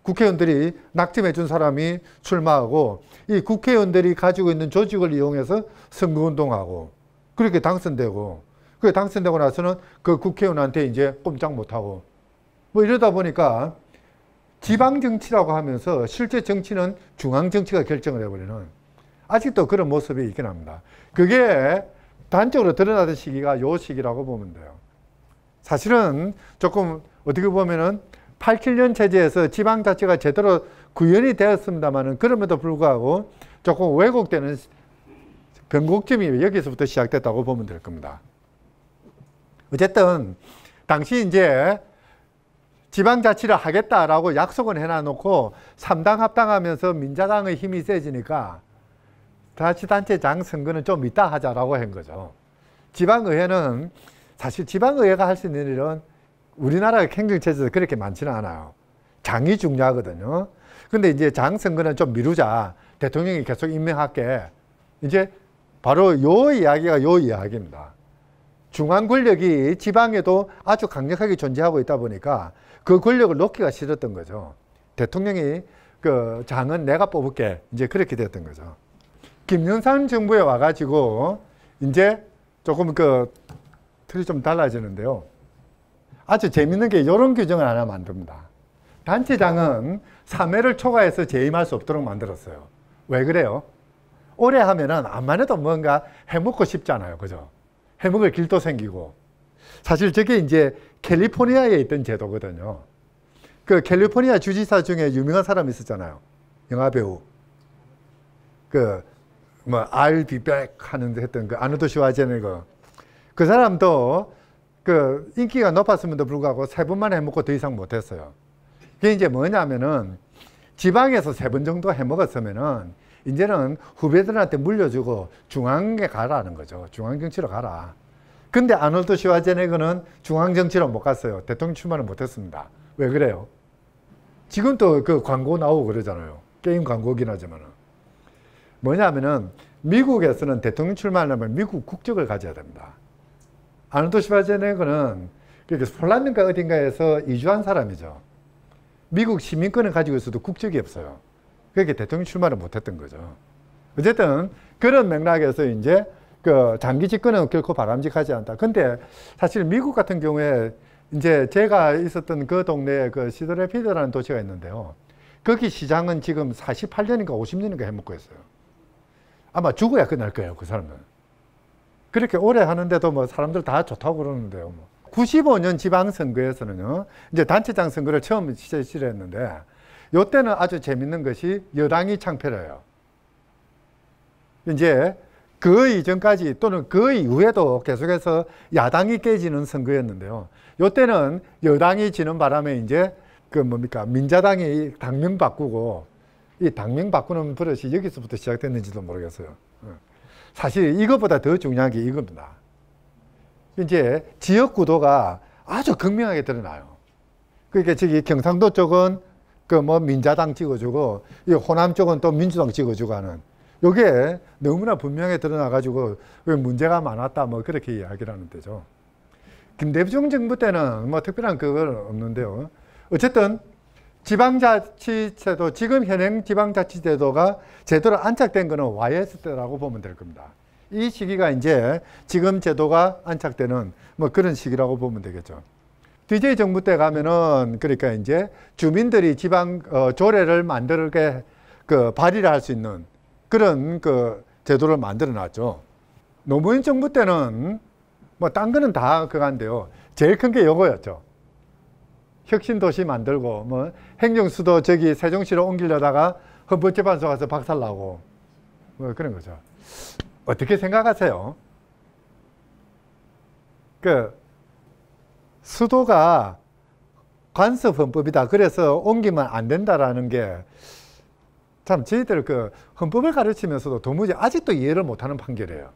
국회의원들이 낙점해 준 사람이 출마하고 이 국회의원들이 가지고 있는 조직을 이용해서 선거운동하고 그렇게 당선되고 그 당선되고 나서는 그 국회의원한테 이제 꼼짝 못하고 뭐 이러다 보니까 지방정치라고 하면서 실제 정치는 중앙정치가 결정을 해버리는 아직도 그런 모습이 있긴 합니다. 그게 단적으로 드러나던 시기가 요 시기라고 보면 돼요. 사실은 조금 어떻게 보면은 87년 체제에서 지방자치가 제대로 구현이 되었습니다만은 그럼에도 불구하고 조금 왜곡되는 변곡점이 여기서부터 시작됐다고 보면 될 겁니다. 어쨌든 당시 이제 지방자치를 하겠다라고 약속은 해놔놓고 3당 합당하면서 민자당의 힘이 세지니까 자치단체장 선거는 좀 이따 하자라고 한 거죠. 지방의회는 사실 지방의회가 할 수 있는 일은 우리나라 행정체제에서 그렇게 많지는 않아요. 장이 중요하거든요. 근데 이제 장 선거는 좀 미루자. 대통령이 계속 임명할게. 이제 바로 요 이야기가 요 이야기입니다. 중앙 권력이 지방에도 아주 강력하게 존재하고 있다 보니까 그 권력을 놓기가 싫었던 거죠. 대통령이 그 장은 내가 뽑을게. 이제 그렇게 됐던 거죠. 김영삼 정부에 와가지고 이제 조금 그 틀이 좀 달라지는데요. 아주 재밌는 게 이런 규정을 하나 만듭니다. 단체장은 3회를 초과해서 재임할 수 없도록 만들었어요. 왜 그래요? 오래 하면은 암만 해도 뭔가 해먹고 싶잖아요. 그죠? 해먹을 길도 생기고. 사실 저게 이제 캘리포니아에 있던 제도거든요. 그 캘리포니아 주지사 중에 유명한 사람이 있었잖아요. 영화배우. I'll be back 하는 했던 그 아노드 슈와제네거. 그 사람도 그 인기가 높았음에도 불구하고 3번만 해먹고 더 이상 못했어요. 그게 이제 뭐냐면은 지방에서 3번 정도 해먹었으면은 이제는 후배들한테 물려주고 중앙에 가라는 거죠. 중앙정치로 가라. 근데 아놀드 슈와제네거는 중앙정치로 못 갔어요. 대통령 출마를 못했습니다. 왜 그래요? 지금 또 그 광고 나오고 그러잖아요. 게임 광고긴 하지만은. 뭐냐면은 미국에서는 대통령 출마하려면 미국 국적을 가져야 됩니다. 아놀드 슈와제네거는 폴란드인가 어딘가에서 이주한 사람이죠. 미국 시민권을 가지고 있어도 국적이 없어요. 그렇게 대통령 출마를 못했던 거죠. 어쨌든 그런 맥락에서 이제 그 장기 집권은 결코 바람직하지 않다. 근데 사실 미국 같은 경우에 이제 제가 있었던 그 동네에 그 시드래피드라는 도시가 있는데요. 거기 시장은 지금 48년인가 50년인가 해먹고 있어요. 아마 죽어야 끝날 거예요, 그 사람은. 그렇게 오래 하는데도 뭐 사람들 다 좋다고 그러는데요. 뭐. 95년 지방선거에서는요, 이제 단체장 선거를 처음 실시했는데, 요때는 아주 재밌는 것이 여당이 창패를 해요. 이제 그 이전까지 또는 그 이후에도 계속해서 야당이 깨지는 선거였는데요. 요때는 여당이 지는 바람에 이제 민자당이 당명 바꾸고, 이 당명 바꾸는 버릇이 여기서부터 시작됐는지도 모르겠어요. 사실 이것보다 더 중요한 게 이겁니다. 이제 지역 구도가 아주 극명하게 드러나요. 그러니까 저기 경상도 쪽은 민자당 찍어주고, 이 호남 쪽은 또 민주당 찍어주고 하는, 요게 너무나 분명하게 드러나가지고 문제가 많았다, 그렇게 이야기를 하는 데죠. 김대중 정부 때는 특별한 그건 없는데요. 어쨌든 지방자치제도, 지금 현행 지방자치제도가 제대로 안착된 거는 YS 때라고 보면 될 겁니다. 이 시기가 이제 지금 제도가 안착되는 그런 시기라고 보면 되겠죠. DJ 정부 때 가면은 그러니까 이제 주민들이 지방 조례를 만들게 발의를 할 수 있는 그런 제도를 만들어 놨죠. 노무현 정부 때는 딴 거는 다 그건데요. 제일 큰 게 요거였죠. 혁신도시 만들고 행정수도 저기 세종시로 옮기려다가 헌법재판소 가서 박살나고 그런 거죠. 어떻게 생각하세요? 수도가 관습헌법이다. 그래서 옮기면 안 된다라는 게 참 저희들 헌법을 가르치면서도 도무지 아직도 이해를 못하는 판결이에요.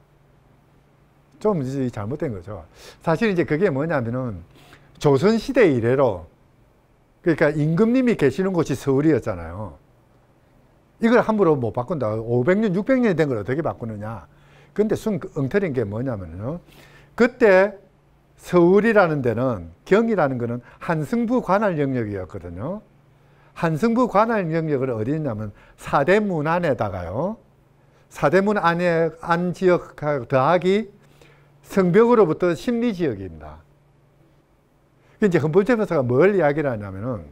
좀 잘못된 거죠. 사실 이제 그게 뭐냐면은 조선시대 이래로 그러니까 임금님이 계시는 곳이 서울이었잖아요. 이걸 함부로 못 바꾼다. 500년, 600년이 된 걸 어떻게 바꾸느냐. 근데 엉터리인 게 뭐냐면요. 그때 서울이라는 데는, 경이라는 거는 한승부 관할 영역이었거든요. 한승부 관할 영역을 어디 있냐면 사대문 안에다가요. 사대문 안에 안 지역 더하기 성벽으로부터 심리지역입니다. 이제 헌법재판소가 뭘 이야기를 하냐면은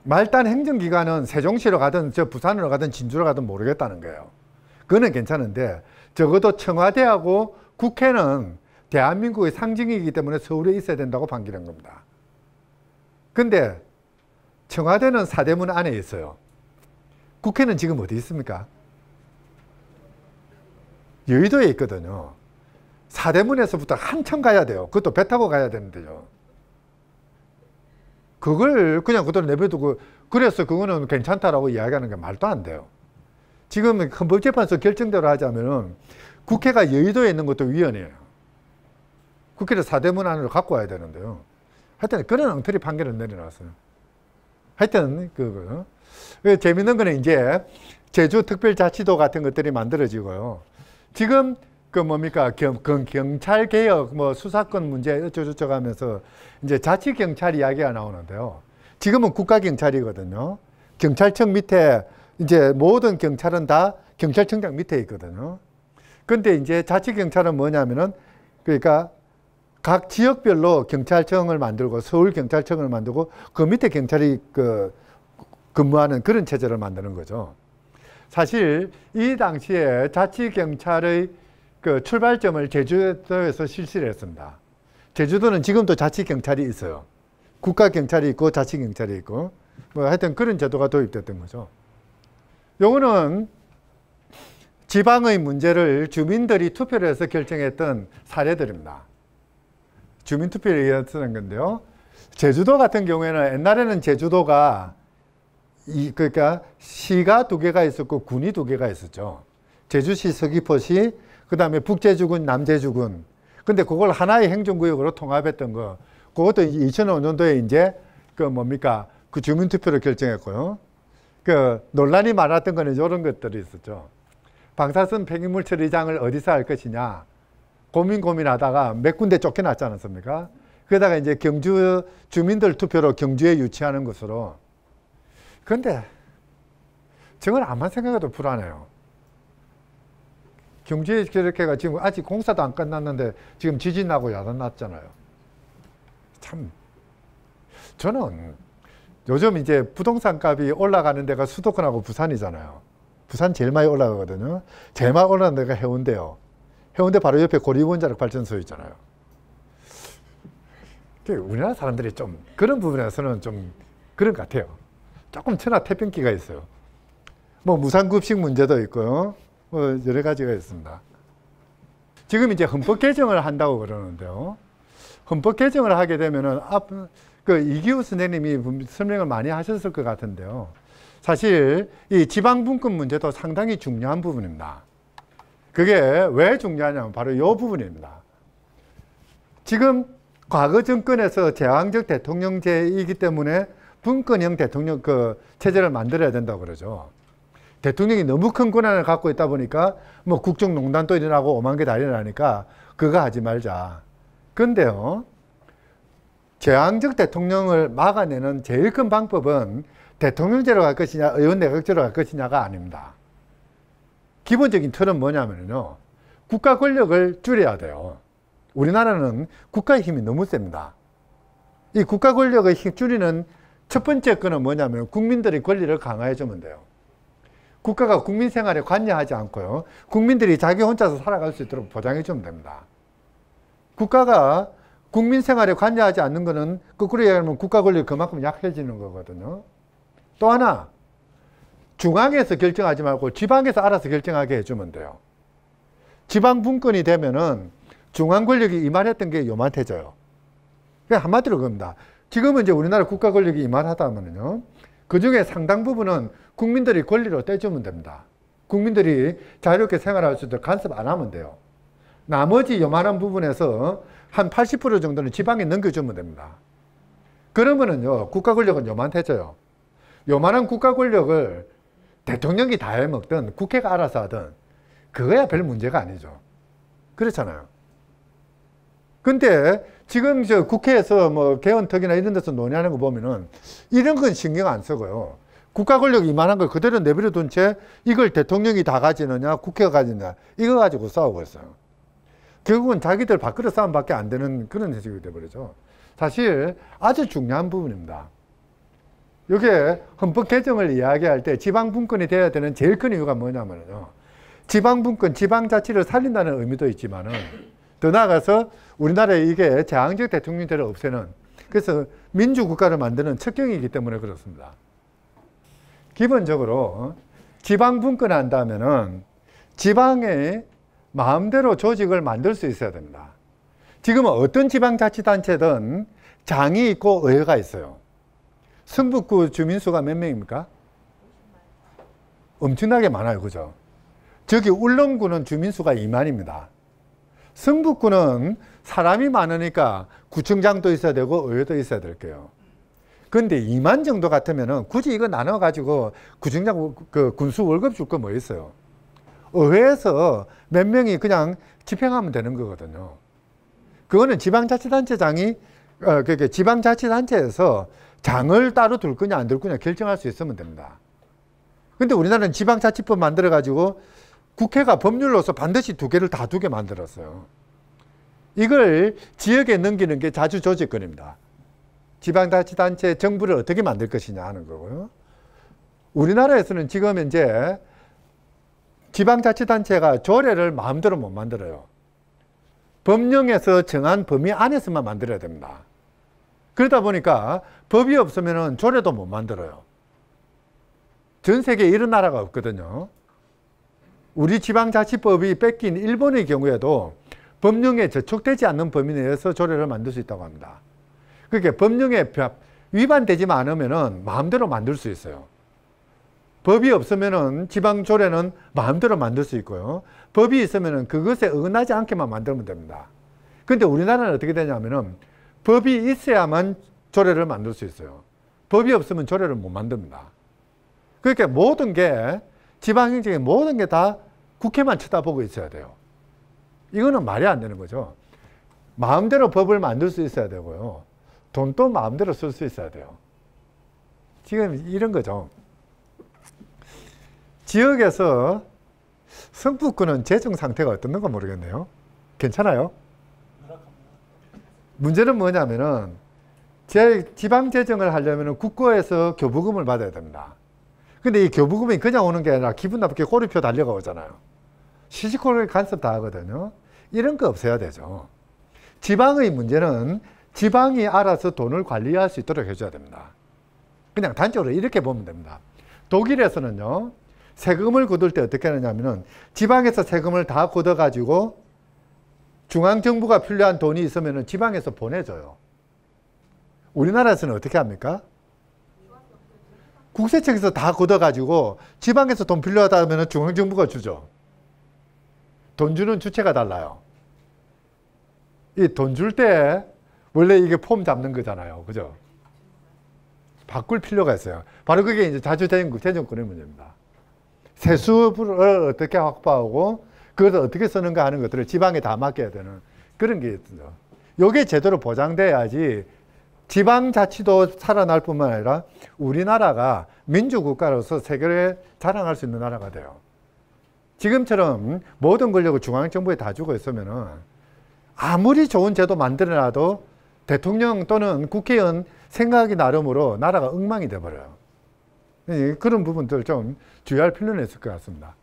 말단 행정기관은 세종시로 가든 부산으로 가든 진주로 가든 모르겠다는 거예요. 그거는 괜찮은데 적어도 청와대하고 국회는 대한민국의 상징이기 때문에 서울에 있어야 된다고 판결한 겁니다. 근데 청와대는 사대문 안에 있어요. 국회는 지금 어디 있습니까? 여의도에 있거든요. 사대문에서부터 한참 가야 돼요. 그것도 배 타고 가야 되는데요. 그걸 그냥 그대로 내버려두고 그래서 그거는 괜찮다라고 이야기하는 게 말도 안 돼요. 지금 헌법재판소 결정대로 하자면은 국회가 여의도에 있는 것도 위헌이에요. 국회를 사대문 안으로 갖고 와야 되는데요. 하여튼 그런 엉터리 판결을 내려놨어요. 하여튼 재밌는 거는 이제 제주특별자치도 같은 것들이 만들어지고요. 지금 그 뭡니까 경찰 개혁 뭐 수사권 문제 어쩌고저쩌고 하면서 이제 자치경찰 이야기가 나오는데요. 지금은 국가경찰이거든요. 경찰청 밑에 이제 모든 경찰은 다 경찰청장 밑에 있거든요. 근데 이제 자치경찰은 뭐냐면은 그러니까 각 지역별로 경찰청을 만들고 서울경찰청을 만들고 그 밑에 경찰이 근무하는 그런 체제를 만드는 거죠. 사실 이 당시에 자치경찰의 그 출발점을 제주도에서 실시를 했습니다. 제주도는 지금도 자치경찰이 있어요. 국가경찰이 있고 자치경찰이 있고 뭐 하여튼 그런 제도가 도입됐던 거죠. 요거는 지방의 문제를 주민들이 투표를 해서 결정했던 사례들입니다. 주민투표에 의해서는 건데요. 제주도 같은 경우에는 옛날에는 제주도가 그러니까 시가 2개가 있었고 군이 2개가 있었죠. 제주시, 서귀포시, 그 다음에 북제주군, 남제주군. 근데 그걸 하나의 행정구역으로 통합했던 거. 그것도 2005년도에 이제 그 주민투표를 결정했고요. 그 논란이 많았던 거는 이런 것들이 있었죠. 방사선 폐기물 처리장을 어디서 할 것이냐. 고민하다가 몇 군데 쫓겨났지 않았습니까? 그러다가 이제 경주 주민들 투표로 경주에 유치하는 것으로. 그런데 저건 아무리 생각해도 불안해요. 경주에 저렇게가 지금 아직 공사도 안 끝났는데 지금 지진 나고 야단 났잖아요. 참 저는 요즘 이제 부동산 값이 올라가는 데가 수도권하고 부산이잖아요. 부산 제일 많이 올라가거든요. 제일 많이 올라가는 데가 해운대요. 해운대 바로 옆에 고리원자력 발전소 있잖아요. 우리나라 사람들이 좀 그런 부분에서는 좀 그런 것 같아요. 조금 천하태평기가 있어요. 뭐 무상급식 문제도 있고요. 뭐 여러 가지가 있습니다. 지금 이제 헌법 개정을 한다고 그러는데요. 헌법 개정을 하게 되면은 이기우 선생님이 설명을 많이 하셨을 것 같은데요. 사실 이 지방분권 문제도 상당히 중요한 부분입니다. 그게 왜 중요하냐면 바로 이 부분입니다. 지금 과거 정권에서 제왕적 대통령제이기 때문에 분권형 대통령 체제를 만들어야 된다고 그러죠. 대통령이 너무 큰 권한을 갖고 있다 보니까 뭐 국정농단도 일어나고 오만 개 다 일어나니까 그거 하지 말자. 그런데요, 제왕적 대통령을 막아내는 제일 큰 방법은 대통령제로 갈 것이냐 의원내각제로 갈 것이냐가 아닙니다. 기본적인 틀은 뭐냐면요, 국가 권력을 줄여야 돼요. 우리나라는 국가의 힘이 너무 셉니다. 이 국가 권력의 힘 줄이는 첫 번째 거는 뭐냐면 국민들의 권리를 강화해 주면 돼요. 국가가 국민 생활에 관여하지 않고요, 국민들이 자기 혼자서 살아갈 수 있도록 보장해 주면 됩니다. 국가가 국민 생활에 관여하지 않는 거는 거꾸로 얘기하면 국가 권력이 그만큼 약해지는 거거든요. 또 하나, 중앙에서 결정하지 말고 지방에서 알아서 결정하게 해주면 돼요. 지방 분권이 되면은 중앙 권력이 이만했던 게 요만해져요. 그냥 한마디로 그겁니다. 지금은 이제 우리나라 국가 권력이 이만하다면요, 그 중에 상당 부분은 국민들이 권리로 떼주면 됩니다. 국민들이 자유롭게 생활할 수 있도록 간섭 안 하면 돼요. 나머지 요만한 부분에서 한 80% 정도는 지방에 넘겨주면 됩니다. 그러면은요, 국가 권력은 요만해져요. 요만한 국가 권력을 대통령이 다 해먹든 국회가 알아서 하든 그거야 별 문제가 아니죠. 그렇잖아요. 근데 지금 저 국회에서 뭐 개헌특위나 이런 데서 논의하는 거 보면은 이런 건 신경 안 쓰고요, 국가 권력이 이만한 걸 그대로 내버려 둔 채 이걸 대통령이 다 가지느냐 국회가 가지느냐 이거 가지고 싸우고 있어요. 결국은 자기들 밥그릇 싸움밖에 안 되는 그런 해석이 돼버리죠. 사실 아주 중요한 부분입니다. 이게 헌법 개정을 이야기할 때 지방분권이 돼야 되는 제일 큰 이유가 뭐냐면요, 지방분권, 지방자치를 살린다는 의미도 있지만은 더 나아가서 우리나라에 이게 제왕적 대통령제를 없애는, 그래서 민주국가를 만드는 척경이기 때문에 그렇습니다. 기본적으로 지방분권을 한다면은 지방에 마음대로 조직을 만들 수 있어야 됩니다. 지금은 어떤 지방자치단체든 장이 있고 의회가 있어요. 성북구 주민수가 몇 명입니까? 엄청나게 많아요. 그죠? 저기 울릉구는 주민수가 2만입니다. 성북구는 사람이 많으니까 구청장도 있어야 되고 의회도 있어야 될 거예요. 근데 2만 정도 같으면은 굳이 이거 나눠가지고 구청장 그 군수 월급 줄 거 뭐 있어요? 의회에서 몇 명이 그냥 집행하면 되는 거거든요. 그거는 지방자치단체장이 그러니까 지방자치단체에서 장을 따로 둘 거냐 안 둘 거냐 결정할 수 있으면 됩니다. 근데 우리나라는 지방자치법 만들어 가지고 국회가 법률로서 반드시 두 개를 다 두게 만들었어요. 이걸 지역에 넘기는 게 자주조직권입니다. 지방자치단체 정부를 어떻게 만들 것이냐 하는 거고요. 우리나라에서는 지금 이제 지방자치단체가 조례를 마음대로 못 만들어요. 법령에서 정한 범위 안에서만 만들어야 됩니다. 그러다 보니까 법이 없으면 조례도 못 만들어요. 전 세계에 이런 나라가 없거든요. 우리 지방자치법이 뺏긴 일본의 경우에도 법령에 저촉되지 않는 범위 내에서 조례를 만들 수 있다고 합니다. 그러니까 법령에 위반되지만 않으면 마음대로 만들 수 있어요. 법이 없으면 지방조례는 마음대로 만들 수 있고요. 법이 있으면 그것에 어긋나지 않게만 만들면 됩니다. 그런데 우리나라는 어떻게 되냐면 법이 있어야만 조례를 만들 수 있어요. 법이 없으면 조례를 못 만듭니다. 그러니까 모든 게 지방행정의 모든 게 다 국회만 쳐다보고 있어야 돼요. 이거는 말이 안 되는 거죠. 마음대로 법을 만들 수 있어야 되고요. 돈도 마음대로 쓸 수 있어야 돼요. 지금 이런 거죠. 지역에서 성북구는 재정 상태가 어떤가 모르겠네요. 괜찮아요? 문제는 뭐냐면은 지방재정을 하려면 국고에서 교부금을 받아야 됩니다. 근데 이 교부금이 그냥 오는 게 아니라 기분 나쁘게 꼬리표 달려가 오잖아요. 시시콜콜 간섭 다 하거든요. 이런 거 없애야 되죠. 지방의 문제는 지방이 알아서 돈을 관리할 수 있도록 해줘야 됩니다. 그냥 단적으로 이렇게 보면 됩니다. 독일에서는요, 세금을 거둘 때 어떻게 하느냐면은 지방에서 세금을 다 걷어가지고 중앙정부가 필요한 돈이 있으면은 지방에서 보내줘요. 우리나라에서는 어떻게 합니까? 국세청에서 다 걷어가지고 지방에서 돈 필요하다 하면 중앙정부가 주죠. 돈 주는 주체가 달라요. 이 돈 줄 때 원래 이게 폼 잡는 거잖아요. 그죠? 바꿀 필요가 있어요. 바로 그게 이제 자주재정권의 문제입니다. 세수를 어떻게 확보하고 그것을 어떻게 쓰는가 하는 것들을 지방에 다 맡겨야 되는 그런 게 있죠. 이게 제대로 보장돼야지 지방자치도 살아날 뿐만 아니라 우리나라가 민주국가로서 세계에 자랑할 수 있는 나라가 돼요. 지금처럼 모든 권력을 중앙정부에 다 주고 있으면은 아무리 좋은 제도 만들어놔도 대통령 또는 국회의원 생각이 나름으로 나라가 엉망이 돼버려요. 그런 부분들 좀 주의할 필요는 있을 것 같습니다.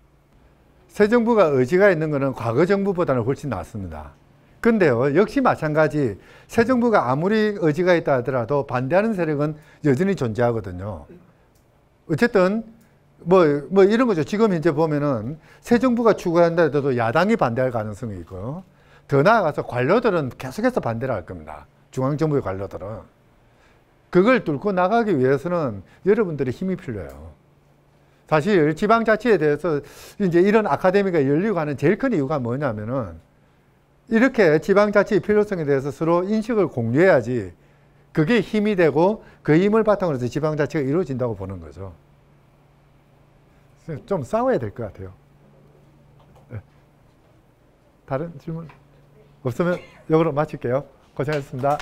새 정부가 의지가 있는 것은 과거 정부보다는 훨씬 낫습니다. 근데요, 역시 마찬가지 새 정부가 아무리 의지가 있다 하더라도 반대하는 세력은 여전히 존재하거든요. 어쨌든 뭐 이런 거죠. 지금 현재 보면은 새 정부가 추구한다 해도 야당이 반대할 가능성이 있고요. 더 나아가서 관료들은 계속해서 반대를 할 겁니다. 중앙정부의 관료들은. 그걸 뚫고 나가기 위해서는 여러분들의 힘이 필요해요. 사실 지방자치에 대해서 이제 이런 아카데미가 열리고 하는 제일 큰 이유가 뭐냐면은 이렇게 지방자치의 필요성에 대해서 서로 인식을 공유해야지 그게 힘이 되고 그 힘을 바탕으로 해서 지방자치가 이루어진다고 보는 거죠. 좀 싸워야 될 것 같아요. 네. 다른 질문 없으면 이걸로 마칠게요. 고생하셨습니다.